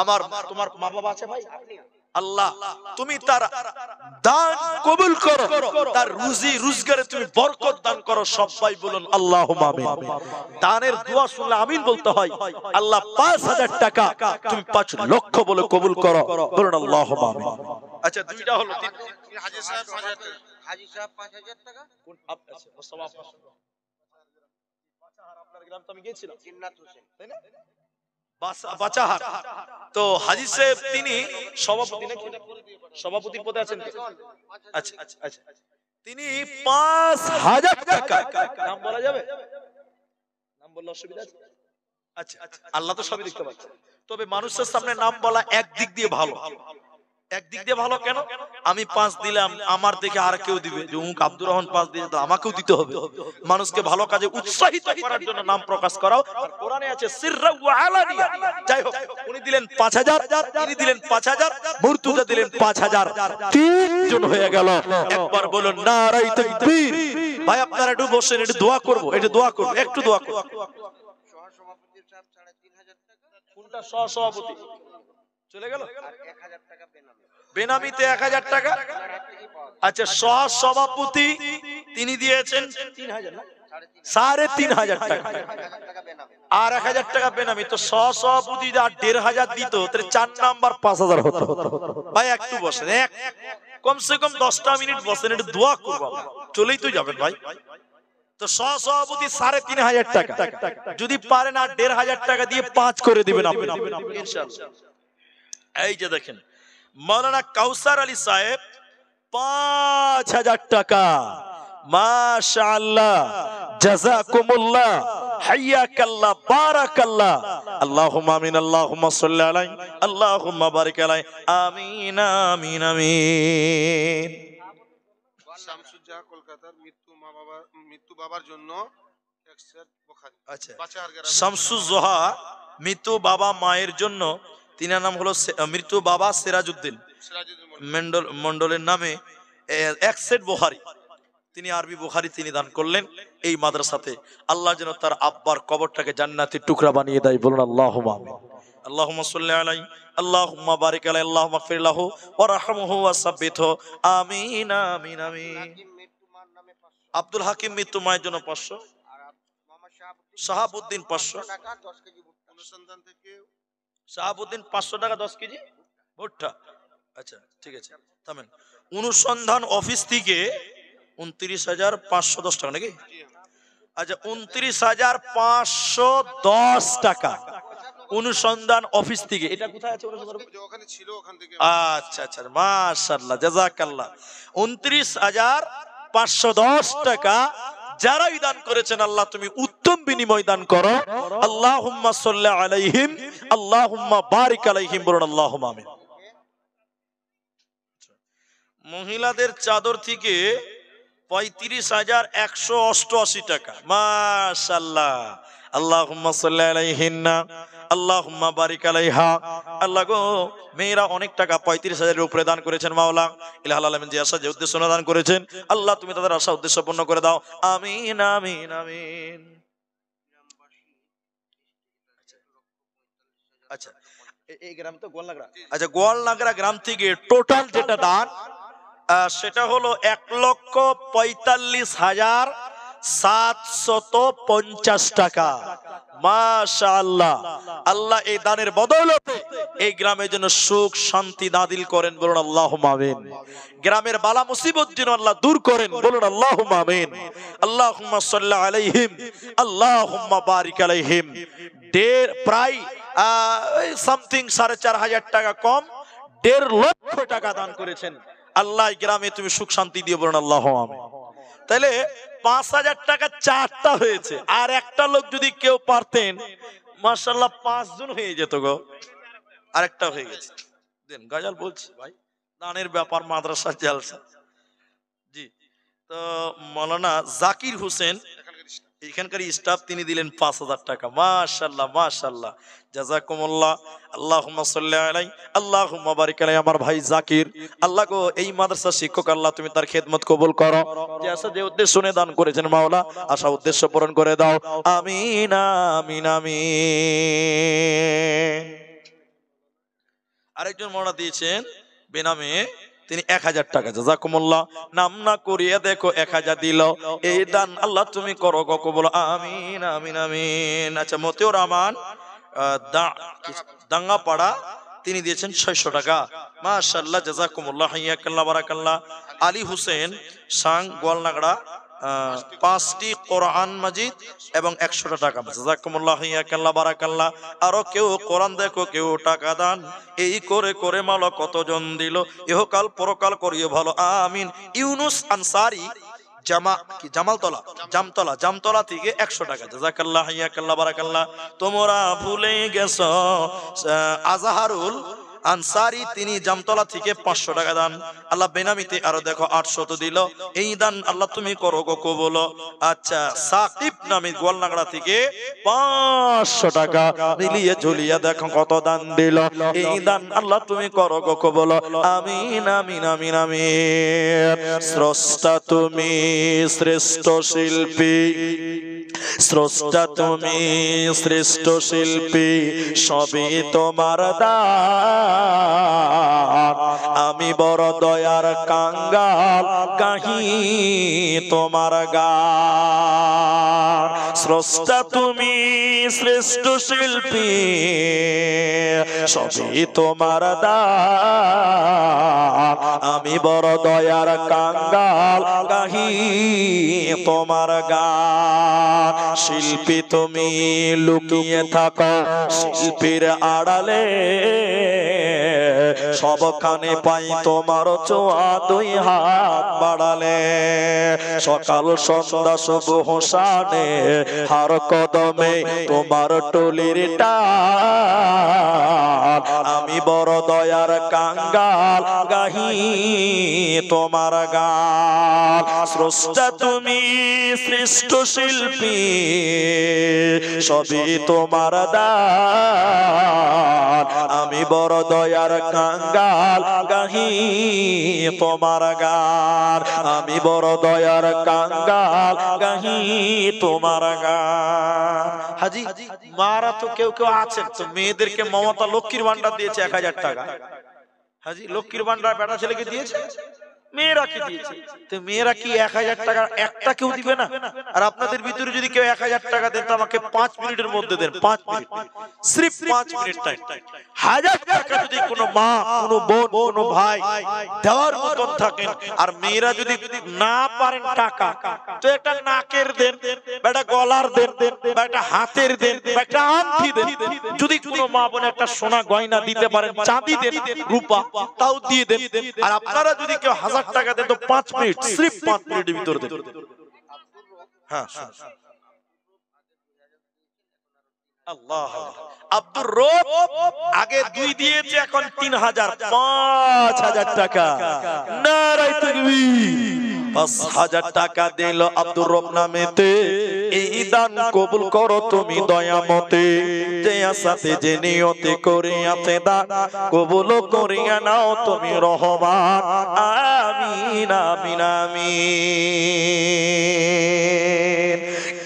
আমার তোমার মা বাবা আছে ভাই? আল্লাহ তুমি তার দান কবুল করো, তার রুজি রোজগারে তুমি বরকত দান করো। সবাই বলুন আল্লাহুম্মা আমিন। দানের দোয়া শুনলে আমিন বলতে হয়। আল্লাহ 5000 টাকা তুমি 5 লক্ষ বলে কবুল করো। বলুন আল্লাহুম্মা আমিন। আচ্ছা দুইটা হলো, হাজী সাহেব 5000 টাকা, হাজী সাহেব 5000 টাকা। কোন আচ্ছা মুস্তাফা বাচাহার আপনার গ্রাম তো আমি গিয়েছিলাম, জিন্নাত হোসেন তাই না, বাচাহার। তো হাজী সাহেব তিনি সভাপতি নাকি সভাপতির পদে আছেন? আচ্ছা আচ্ছা, তিনি 5000 টাকা, নাম বলা যাবে? নাম বললে অসুবিধা আছে? আচ্ছা আল্লাহ তো সবই দেখতে পাচ্ছে। তবে মানুষের সামনে নাম বলা একদিক দিয়ে ভালো। একদিক দিয়ে ভালো কেন? আমি 5 দিলাম, আমার দেখে আর কেউ দিবে, যে উমুক আব্দুর রহমান 5 দিয়েছে তো আমাকেও দিতে হবে। মানুষকে ভালো কাজে উৎসাহিত করার জন্য নাম প্রকাশ করাও। আর কোরআনে আছে সিররা ওয়া আলানিয়া। যাই হোক, উনি দিলেন 5000, তিনি দিলেন 5000, মুর্তজা দিলেন 5000, তিনজন হয়ে গেল। একবার বলুন নারায়ে তাকবীর। ভাই আপনারা একটু বসেন, একটু দোয়া করব, একটু দোয়া করব, একটু দোয়া করব। সহসভাপতির সাহেব 3500 টাকা। কোনটা সহসভাপতি? চলে গেল। আর 1000 টাকা বেনামি। বেনামিতে 1000 টাকা আচ্ছা, সহ সভাপতি তিনি দিয়েছেন 3,000 না 3,500 টাকা, আর 1,000 টাকা বেনামি। তো সহ সভাপতি 1,500 দিত, তাহলে 4 নাম্বার 5,000 হতো। ভাই একটু বসেন, কমসে কম 10টা মিনিট বসেন, একটু দোয়া করবো, চলেই তো যাবেন ভাই। তো সহ সভাপতি 3,500 টাকা, যদি পারেন আর 1,500 টাকা দিয়ে 5 করে দিবেন আপনি ইনশাআল্লাহ। এই যে দেখেন মাওলানা কাউসার আলী সাহেব 5,000 টাকা, মাশাআল্লাহ, জাযাকুমুল্লাহ, হাইয়াকাল্লাহ, বারাকাল্লাহ, আল্লাহুম্মা আমিন, আল্লাহুম্মা সাল্লি আলাইহি, আল্লাহুম্মা বারিক আলাইহি, আমিন আমিন আমিন। শামসুজ্জাহ কলকাতার মৃত্যু বাবার জন্য এক সেট বুখারী। আচ্ছা, শামসুজ্জোহা মৃত্যু বাবা মায়ের জন্য, তিনার নাম হলো মৃত্যু বাবা সিরাজউদ্দিন মন্ডলের নামে এক সেট বুখারী, তিনি আরবি বুখারী তিনি দান করলেন এই মাদ্রাসাতে। আল্লাহ যেন তার আব্বার কবরটাকে জান্নাতের টুকরা বানিয়ে দেয়, বলুন আল্লাহুম্মা আমিন। আল্লাহুম্মা সাল্লি আলাইহি, আল্লাহুম্মা বারিক আলাইহি, আল্লাহুম্মা গফির লাহু ওয়া রাহমহু ওয়া সাব্বিতহু, আমিন আমিন আমিন। আব্দুল হাকিম মৃত্যু মায়ের জন্য 500, শাহাবুদ্দিন 500, অনুসন্ধান থেকে শাহাবুদ্দিন 500 টাকা 10 কেজি ভুট্টা। আচ্ছা ঠিক আছে, থামেন। অনুসন্ধান অফিস থেকে 29,510 টাকা নাকি? আচ্ছা, 29,510 টাকা অনুসন্ধান অফিস থেকে। এটা কোথায় আছে? ওখানে ছিল, ওখান থেকে। আচ্ছা আচ্ছা, মাশাআল্লাহ, জাযাকাল্লাহ। 29,510 টাকা যারাই দান করেছেন, আল্লাহ তুমি উত্তম বিনিময় দান করো। আল্লাহুম্মা সাল্লি আলাইহিম, আল্লাহুম্মা বারিক আলাইহিম, বলুন আল্লাহুম্মা আমিন। মহিলাদের চাদর থেকে 35,188 টাকা, মাশাআল্লাহ, আল্লাহুম্মা সাল্লি আলাইহিন্না, আল্লাহুম্মা বারিক আলাইহা। আল্লাহ গো, মেয়েরা অনেক টাকা 35,000 উপরে দান করেছেন মাওলা। ইলাহুল আলামিন যে আশা যে উদ্দেশ্য দান করেছেন, আল্লাহ তুমি তাদের আশা উদ্দেশ্য পূর্ণ করে দাও, আমিন আমিন আমিন। আচ্ছা, এই গ্রাম তো গোয়ালনাগরা। আচ্ছা, গোয়ালনাগরা গ্রাম থেকে টোটাল যেটা দান সেটা হলো 1,45,750 টাকা। মাশাআল্লাহ, আল্লাহ এই দানের বদৌলতে এই গ্রামের জন্য সুখ শান্তি নাদিল করেন, বলুন আল্লাহুম্মা আমিন। গ্রামের বালা মুসিবত যেন আল্লাহ দূর করেন, বলুন আল্লাহুম্মা আমিন। আল্লাহুম্মা সাল্লি আলাইহিম, আল্লাহুম্মা বারিক আলাইহিম। প্রায় সামথিং 4,500 টাকা কম 1.5 লক্ষ টাকা দান করেছেন। আল্লাহ গ্রামে তুমি সুখ শান্তি দিয়ে, বলুন আল্লাহুম্মা আমিন। তাহলে 5,000 টাকা 4টা হয়েছে, আর একটা লোক যদি কেউ পারতেন, মাশাআল্লাহ 5 জন হয়ে যেত গো। আরেকটা হয়ে গেছে, দেন গজল বলছি ভাই, দানের ব্যাপার, মাদ্রাসা জালসা। জি, তো মাওলানা জাকির হোসেন এখানকার স্টাফ, তিনি দিলেন 5,000 টাকা। মাশাআল্লাহ মাশাআল্লাহ, জাযাকুমুল্লাহ, আল্লাহুম্মা সাল্লি আলাইহি, আল্লাহুম্মা বারিক আলাইহি। আমার ভাই জাকির, আল্লাহ গো এই মাদ্রাসার শিক্ষক, আল্লাহ তুমি তার খেদমত কবুল করো। যে আশা যে উদ্দেশ্য শুনে দান করেছেন মাওলা, আশা উদ্দেশ্য পূরণ করে দাও, আমিন আমিন আমিন। আরেকজন মাওলানা দিয়েছেন বেনামে, তিনি 1,000 টাকা, জাযাকুমুল্লাহ। নাম না করিয়ে দেখো 1,000 দিল, এই দান আল্লাহ তুমি করো গো কবুল, আমিন আমিন আমিন। আচ্ছা, মতিউর রহমান দাঙ্গাপাড়া, তিনি দিয়েছেন 600 টাকা। মাশাআল্লাহ, জাযাকুমুল্লাহ, হাইয়াকাল্লাহ, বারাকাল্লাহ। আলী হোসেন সাং গোয়ালনাগড়া, 5টি কোরআন মাজিদ এবং 100 টাকা। জাযাকুমুল্লাহ, হাইয়াকাল্লাহ, বারাকাল্লাহ। আরো কেউ কোরআন দেখো, কেউ টাকা দান, এই করে করে মালো কতজন দিল, ইহকাল পরকাল করিও ভালো, আমিন। ইউনুস আনসারী জামতলা থেকে 100 টাকা। জাযাকাল্লাহ, হাইয়াকাল্লাহ, বারাকাল্লাহ। তোমরা ভুলে গেছো আজহারুল আনসারী, তিনি জামতলা থেকে 500 টাকা দান। আল্লাহ বেনামিতে আরো দেখো 800 দিল, এই দান আল্লাহ তুমি করো গো কবুল। আচ্ছা, সাকিব নামে গোয়ালনাগড়া থেকে 500 টাকা, মিলিয়ে ঝুলিয়ে দেখো কত দান দিল, এই দান আল্লাহ তুমি করো গো কবুল, আমিন আমিন আমিন আমিন। স্রষ্টা তুমি শ্রেষ্ঠ শিল্পী, স্রষ্টা তুমি শ্রেষ্ঠ শিল্পী, সবই তোমার দান, গান, আমি বড় দয়ার কাঙ্গাল, গাহি তোমার গান। স্রষ্টা তুমি শ্রেষ্ঠ শিল্পী, সবই তোমার দান, আমি বড় দয়ার কাঙ্গাল, গাহি তোমার গান। শিল্পী তুমি লুকিয়ে থাকো শিল্পীর আড়ালে, সবখানে পাই তোমার ছোঁয়া, দুই হাত বাড়ালে। সকাল সন্ধ্যা শুভ শানে, হার কদমে তোমার টলির টান, আমি বড় দয়ার কাঙ্গাল, গাহি তোমার গান। স্রষ্টা তুমি শ্রেষ্ঠ শিল্পী, সবই তোমার দান, আমি বড় দয়ার কাঙ্গাল, গাহি তোমার গান, আমি বড় দয়ার কাঙ্গাল, গাহি তোমার গান। হাজি, মারা তো কেউ কেউ আছেন তো মেয়েদেরকে মমতা লক্ষ্মীর ভান্ডার দিয়েছে 1000 টাকা। হাজি, লক্ষ্মীর ভান্ডার বেটা ছেলেকে দিয়েছে, মেয়েরা কি দিয়েছে? তো মেয়েরা কি 1000 টাকা একটা কেউ দিবে না? আর আপনাদের ভিতরে যদি কেউ 1000 টাকা দেন তো আমাকে 5 মিনিটের মধ্যে দেন, 5 মিনিট, সির্ফ 5 মিনিট টাইম। 1000 টাকা যদি কোনো মা, কোনো বোন, কোনো ভাই দেওয়ার মতন থাকেন, আর মেয়েরা যদি না পারেন টাকা, তো একটা নাকের দেন, একটা গলার দেন, একটা হাতের দেন, একটা আংটি দেন। যদি কোনো মা বোন একটা সোনা গয়না দিতে পারেন, চাঁদি দেন, রূপা, তাও দিয়ে দেন। আর আপনারা যদি কেউ 1000 টাকা দেন তো 5 মিনিট, সির্ফ 5 মিনিটের ভিতরে দেন। হ্যাঁ, আল্লাহ। আব্দুর রব আগে 2 দিয়েছে, এখন 3000, 5000 টাকা। নারায়ে তাকবীর। 5000 টাকা দিল আব্দুর রব নামেতে, এই দান কবুল করো তুমি দয়ামতে। যে আসাতে যে নিয়তে করিয়াতে দান, কবুল করিয়া নাও তুমি রহমান। আমিন আমিন আমিন।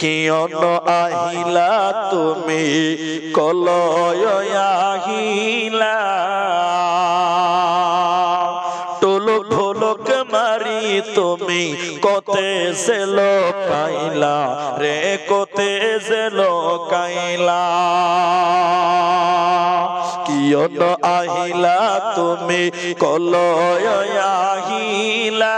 কি অন্য আহিলা তুমি কলয় আহিলা, টোলক ঢোলক মারি তুমি কতে সে লোকাইলা রে, কতে সে লোকাইলা। কি অন্য আহিলা তুমি কলয় আহিলা,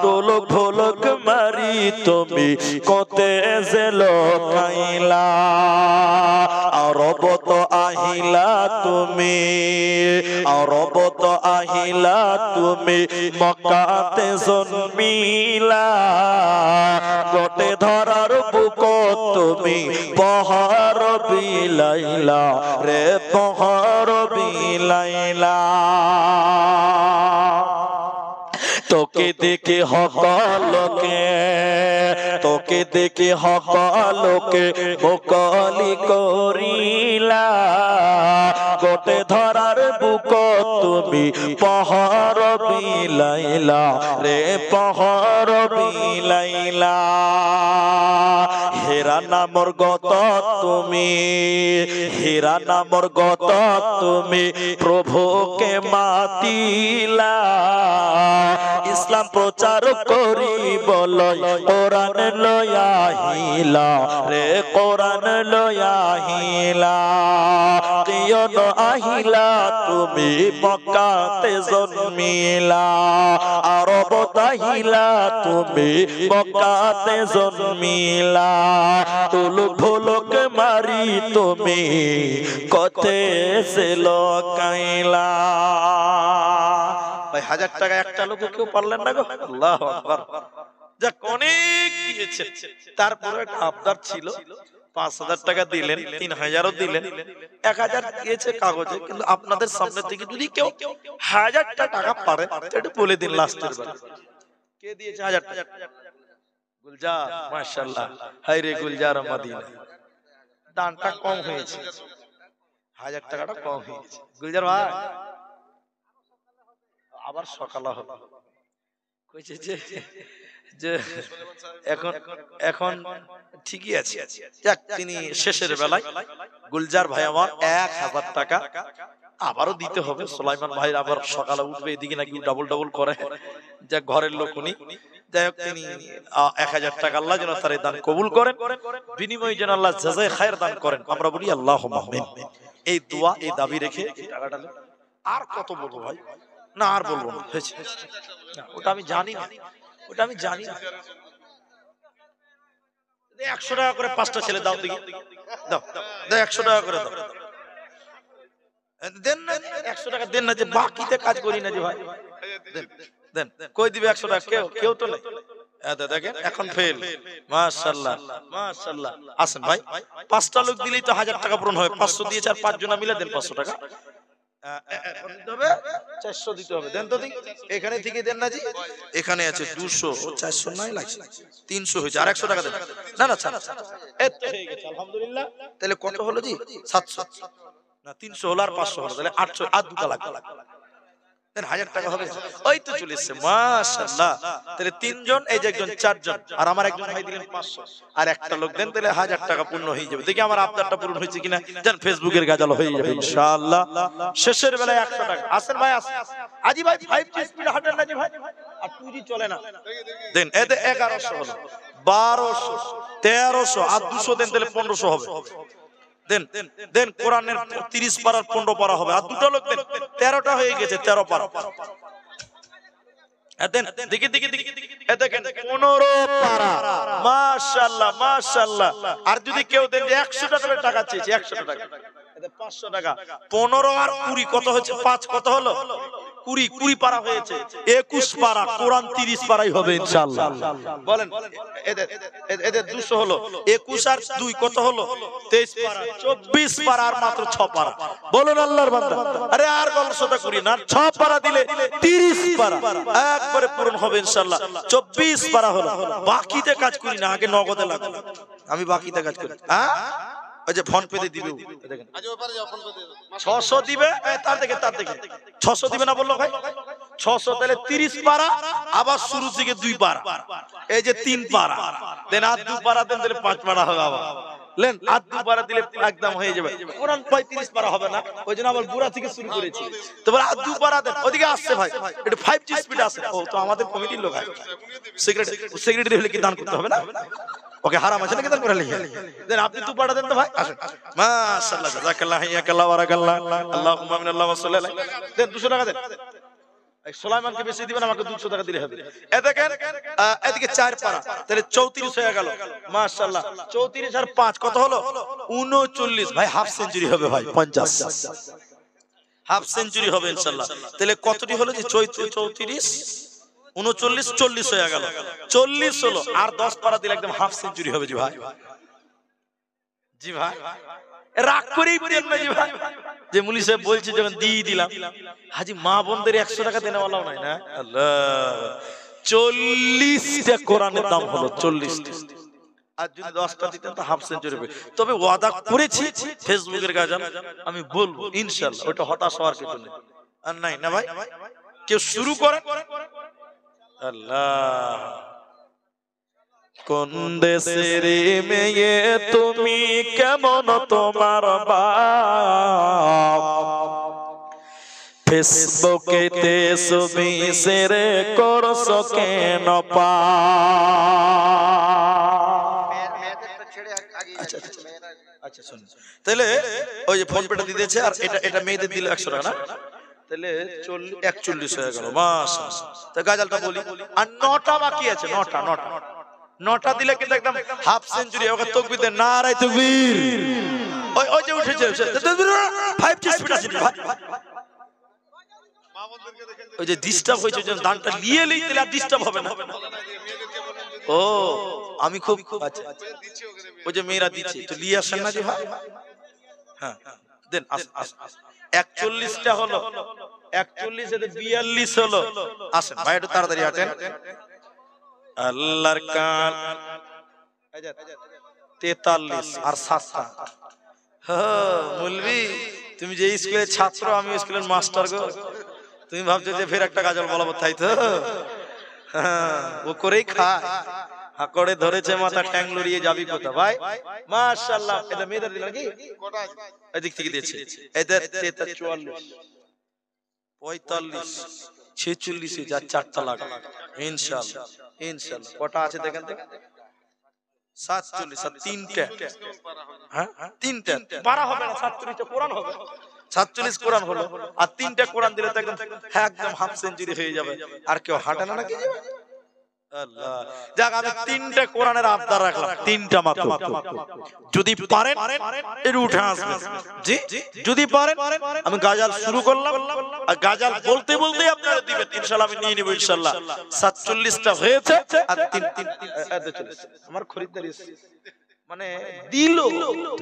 টোলক ঢোলক মারি তুমি কতে সে লোকাইলা। আরবত আহিলা তুমি, আরবত আহিলা তুমি মক্কাতে জন্মিলা, গোটে ধরার বুক তুমি পহর বিলাইলা রে, পহর বিলাইলা। তোকে দেখে হকালোকে, তোকে দেখে হকালোকে মোকালি করিলা, গোটে ধরার বুক তুমি পহর বিলাইলা রে, পহর বিলাইলা। হেরা নামর গত তুমি, হেরা নামর গত তুমি প্রভুকে মাতিলা, ইসলাম প্রচার করি বলয় কোরআন লয়াহিলা রে, কোরআন লয়াহিলা। কিয়ন আহিলা তুমি মক্কাতে জন্মিলা, আরবত আহিলা তুমি মক্কাতে জন্মিলা, তুলুক ঢোলক মারি তুমি কতে সে লোকাইলা। ভাই 1000 টাকা একটা লোক কেউ পারলেন না গো? আল্লাহু আকবার। যাক, অনেক দিয়েছে, তারপরে একটা আবদার ছিল, 5000 টাকা দিলেন, 3000ও দিলেন, 1000 দিয়েছে কাগজে। কিন্তু আপনাদের সামনে থেকে যদি কেউ 1000 টাকা পারে একটু বলে দিন লাস্টের বার কে দিয়েছে 1000 টাকা? গুলজার, মাশাআল্লাহ। হায় রে গুলজার মদিনা, দানটা কম হয়েছে, 1000 টাকাটা কম হয়েছে। গুলজার ভাই আবার সকালে হবে কইছে যে এখন এখন ঠিকই আছে। যাক, তিনি শেষের বেলায় গুলজার ভাই আমার 1000 টাকা আবারও দিতে হবে। সুলাইমান ভাই আবার সকালে উঠবে, এদিকে নাকি ডাবল ডাবল করে, যা ঘরের লোক উনি। যাই হোক, তিনি 1000 টাকা আল্লাহ যেন তার এই দান কবুল করেন, বিনিময়ে যেন আল্লাহ জাযায়ে খায়ের দান করেন। আমরা বলি আল্লাহুম্মা আমিন। এই দোয়া, এই দাবি রেখে এই টাকাটা আর কত বলবো ভাই, না আর বলবো না, হয়েছে। ওটা আমি জানি না, ওটা আমি জানি না। 100 টাকা করে 5টা ছেলে দাও, দেখি দাও, দাও 100 টাকা করে দাও, দেন না 100 টাকা দেন না, যে বাকিতে কাজ করি না যে ভাই, দেন দেন। কই দিবে 100 টাকা? কেউ তো নাই। দেখেন এখন ফেল। মাশাআল্লাহ মাশাআল্লাহ। আসেন ভাই, 5টা লোক দিলেই তো 1000 টাকা পূরণ হবে। 500 দিয়ে 4-5 জনা মিলে দেন 500 টাকা। 400 দিতে হবে, দেন তো দেখি। এখানে থেকে দেন না জি, এখানে আছে 200, 400 নাই লাগছে, 300 হয়েছে, আর 100 টাকা দেন। না না ছাড়, এত হয়ে গেছে আলহামদুলিল্লাহ। তাহলে কত হলো জি? 700 না, 300 হলো আর 500 হলো, তাহলে 800, আর 2টা লাগবে, দেন 1000 টাকা হবে। ওই তো চলে এসেছে, মাশাআল্লাহ। তাহলে 3 জন, এই যে একজন 4 জন, আর আমার একজন ভাই দিলেন 500, আর একটা লোক দেন, তাহলে 1000 টাকা পূর্ণ হয়ে যাবে। দেখি আমার আবদারটা পূরণ হয়েছে কিনা। জান ফেসবুকের গাজালো হয়ে যাবে ইনশাআল্লাহ। শেষের বেলায় 100 টাকা। আসেন ভাই, আসেন আজি ভাই, 5G স্পিড হাঁটেন না জি ভাই, আর 2G চলে না। দেন এতে 1100 হলো, 1200, 1300, আর 200 দেন, তাহলে 1500 হবে। দেন দেন, কোরআনের 30 পারার 15 পারা হবে, আর 2টা লোক দেন, 13টা হয়ে গেছে, 13 পারা। দেন দেখি দেখি দেখি, দেখেন 15 পারা। মাশাআল্লাহ মাশাআল্লাহ। আর যদি কেউ দেন যে 100 টাকা চেয়েছে, 100 টাকা, 500 টাকা, 15 আর 20 কত হচ্ছে? 5 কত হলো? 20 পারা হয়েছে, 21 পারা। কোরআন 30 পারাই হবে ইনশাআল্লাহ। বলেন এদের 200 হলো, 21 আর 2 কত হলো? 23 পারা, 24 পারা, আর মাত্র 6 পারা। বলুন আল্লাহর বান্দা, আরে আর গলসটা করি না, 6 পারা দিলে 30 পারা একবারে পূরণ হবে ইনশাআল্লাহ। 24 পারা হলো, বাকিতে কাজ করি না, আগে নগদে লাগে। আমি বাকিতে কাজ করি। হ্যাঁ, ওই যে ফোন পে দিয়ে দিবে, দেখেন 600 দিবে, তার দেখে 600 দিবে না বললো ভাই, 600, তাহলে 30 পারা, আবার শুরু থেকে 2 পারা, এই যে 3 পারা। দেন আর 2 পারা দেন, তাহলে 5 পারা হবে। আবার লেন, আর 2 পারা দিলে একদম হয়ে যাবে। কোরআন 35 পারা হবে না, ওই জন্য আবার বুড়া থেকে শুরু করেছি। তারপর আর 2 পারা দেন, ওদিকে আসছে ভাই, এটা 5G স্পিড আছে। ও তো আমাদের কমিটির লোক আছে, সেক্রেটারি হলে কি দান করতে হবে না? ওকে হারাম আছে নাকি দান করে লিখে দেন। আপনি 2 পারা দেন তো ভাই, আসেন। মাশাআল্লাহ, জাযাকাল্লাহ, হিয়াকাল্লাহ, বারাকাল্লাহ, আল্লাহুম্মা আমিন, আল্লাহুম্মা সাল্লি আলাইহি। দেন 200 টাকা দেন। সুলাইমানকে বেশি দিবেন, আমাকে 200 টাকা দিলে হবে। এ দেখেন, এদিকে 4 পারা, তাহলে 34 হয়ে গেল। মাশাআল্লাহ, 34 আর 5 কত হলো? 39। ভাই হাফ সেঞ্চুরি হবে ভাই, 50 হাফ সেঞ্চুরি হবে ইনশাআল্লাহ। তাহলে কতটি হলো? যে 34, 39, 40 হয়ে গেল। 40 হলো, আর 10 পারা দিলে একদম হাফ সেঞ্চুরি হবে জি ভাই। জি ভাই, রাগ করেই দেন না জি ভাই, যে মুলি সাহেব বলছে যখন দিয়ে দিলাম। হাজি মা বোনদের 100 টাকা দেনে ওয়ালাও নাই না। আল্লাহ, 40টা কোরআনের দাম হলো, 40টা। আর যদি 10টা দিতেন তো হাফ সেঞ্চুরি হবে। তবে ওয়াদা করেছি ফেসবুকের গাজান, আমি বলবো ইনশাআল্লাহ, ওটা হতাশ হওয়ার কিছু নেই। আর নাই না ভাই, কেউ শুরু করে। আল্লাহ, কোন দেশের মেয়ে তুমি, কেমন তোমার বাপ, ফেসবুকেতে ছবি শেয়ার করছো কেন পা। আচ্ছা শুনুন, তাহলে ওই যে ফোন পেটা দিতেছে, আর এটা মেয়েদের দিলে 100 টাকা না, তাহলে 41 হয়ে গেল। মাশাআল্লাহ, তা গাজালটা বলি, আর 9টা বাকি আছে, 9টা দিলে কিন্তু একদম হাফ সেঞ্চুরি। ওকে তাকবীর দেন, নারায়ে তাকবীর। ওই যে উঠেছে 5G স্পিড আছে ভাই। ওই যে ডিস্টার্ব হয়েছে, যে দানটা নিয়ে লই, তাহলে আর ডিস্টার্ব হবে না। ও আমি খুব আচ্ছা, ওই যে মেয়েরা দিচ্ছে তো নিয়ে আসেন না যে ভাই। হ্যাঁ দেন, 41টা হলো, 41 এতে 42 হলো। আসেন ভাই, একটু তাড়াতাড়ি হাঁটেন। আল্লাহর কাল 43 আর 7টা। মৌলভী, তুমি যে স্কুলের ছাত্র, আমি স্কুলের মাস্টার গো। তুমি ভাবছো যে ফের একটা গাজল বলাবো, তাই তো? ও করেই খায়। আকড়ে ধরেছে মাথা, ট্যাং লড়িয়ে যাবি কোথা ভাই? মাশাআল্লাহ। এটা মেয়েদের দিল নাকি? কটা আছে? এদিক থেকে দিয়েছে। এটা 44 45 46 এ যা চারটা লাগা ইনশাআল্লাহ ইনশাআল্লাহ। কটা আছে দেখেন তো? 47 আর তিনটা। হ্যাঁ তিনটা পারা হবে না, 47 টা কোরআন হবে। 47 কোরআন হলো, আর তিনটা কোরআন দিলে তো একদম হাফ সেঞ্চুরি হয়ে যাবে। আর কেউ হাঁটে না নাকি যাবে? আল্লাহ যাক, আমি তিনটা কোরআনের আবদার রাখলাম, তিনটা মাত্র। যদি পারেন এর উঠে আসবেন। জি যদি পারেন আমি গাজাল শুরু করলাম, আর গাজাল বলতে বলতে আপনারা দিবেন ইনশাআল্লাহ, আমি নিয়ে নেব ইনশাআল্লাহ। 47টা হয়েছে আর তিন আমার খরিদ্দার এসে মানে দিল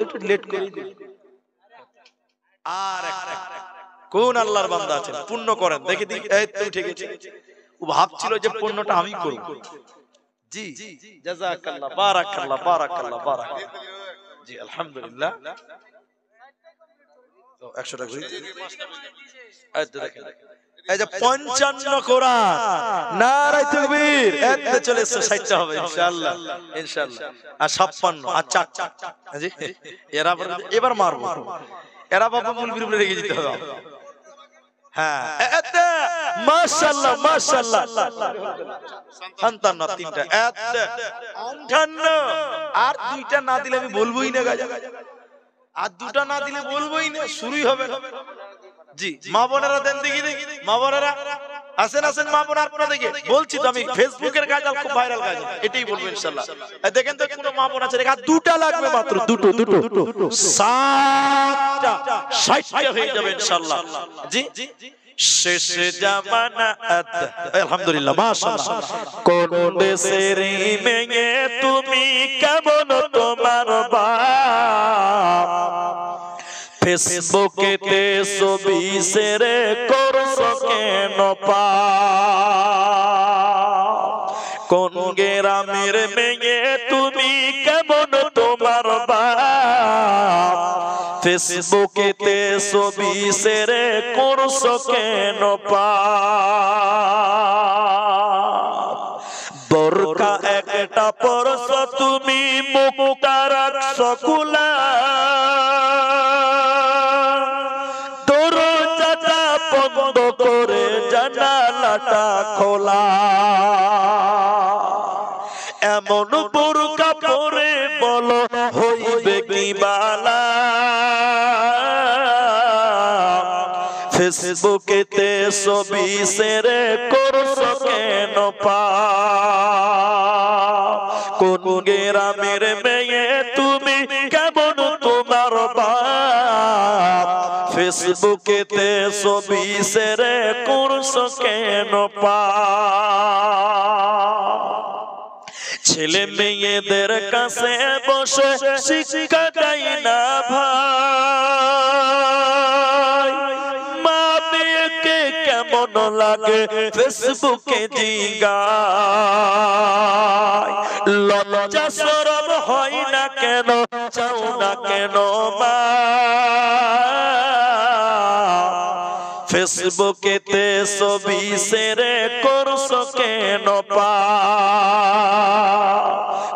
একটু লেট করে দিল। আর কোন আল্লাহর বান্দা আছেন পূর্ণ করেন দেখি দেখি। এই তো ঠিক আছে, ও ভাবছিল যে পূর্ণটা আমি করব। জি জাযাকাল্লাহ বারাকাল্লাহ বারাকাল্লাহ বারাকাল্লাহ। জি আলহামদুলিল্লাহ। তো 100 টাকা ঘুরি। এই তো দেখেন, এই যে 55 কোরআন, নারে তাকবীর। এতে চলে এসে 60টা হবে ইনশাআল্লাহ ইনশাআল্লাহ। আর 56 আর 4 জি এবার মারবো। এরা বাবা মুলবির উপরে রেগে যেতে হবে। হ্যাঁ এতে মাশাআল্লাহ মাশাআল্লাহ। 57 তিনটা এতে 58। আর দুইটা না দিলে আমি বলবোই না গাজা, আর দুটা না দিলে বলবোই না, শুরুই হবে না। জি মা বোনেরা দেন দেখি দেখি, মা বোনেরা আসেন আসেন, মা বোন আপনারা দেখি বলছি তো আমি, ফেসবুকের গাজাল খুব ভাইরাল গাজাল, এটাই বলবো ইনশাআল্লাহ। দেখেন তো কোন মা বোন আছে দেখা, দুটা লাগবে মাত্র, দুটো 7টা 60টা হয়ে যাবে ইনশাআল্লাহ। জি শেষ জামানা আলহামদুলিল্লাহ মাশাআল্লাহ। কোন দেশের মেয়ে তুমি, কেমন তোমার বাপ, ফেসবুকেতে ছবি শেয়ার করছো কেন পা, কোন গ্রামের মেয়ে তুমি, কেমন তোমার বাপ, ফেসবুকেতে ছবি শেয়ার করছো কেন পা, বোরকা একটা পরছো তুমি, মুখটা রাখছো খোলা, দরজাটা বন্ধ করে জানালাটা খোলা, এমন বোরকা পরে বলো হইবে কি বালা, ফেসবুকেতে ছবি শেয়ার করছো কেন পা, কোন গ্রামের মেয়ে তুমি, কেমন তোমার বাপ, ফেসবুকেতে ছবি শেয়ার করছো কেন পা, ছেলে মেয়েদের কাছে বসে শিক্ষা দেয় না ভাই, মা মেয়েকে কেমন লাগে ফেসবুকে জিগায়, লজ্জা শরম হয় না কেন, চাও না কেন মা, ফেসবুকেতে ছবি শেয়ার করছো কেন পা,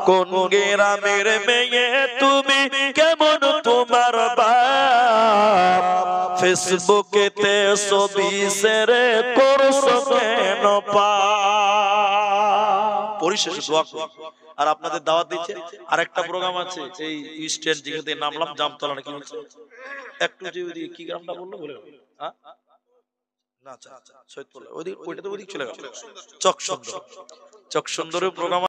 কোন গ্রামের মেয়ে তুমি, কেমন তোমার বাপ, ফেসবুকেতে ছবি শেয়ার করছো কেন পা। পরিশেষে দোয়া করুন। আর আপনাদের দাওয়াত দিচ্ছে আরেকটা প্রোগ্রাম আছে, এই ইস্টার্ন যেখানে নামলাম জামতলা নাকি বলছে, একটু যে কি গ্রামটা বললো বলে হ্যাঁ না, আচ্ছা আচ্ছা সৈয়দপুর ওইদিক, ওইটা তো ওইদিক চলে গেল, চক সুন্দর, চক সুন্দরের প্রোগ্রাম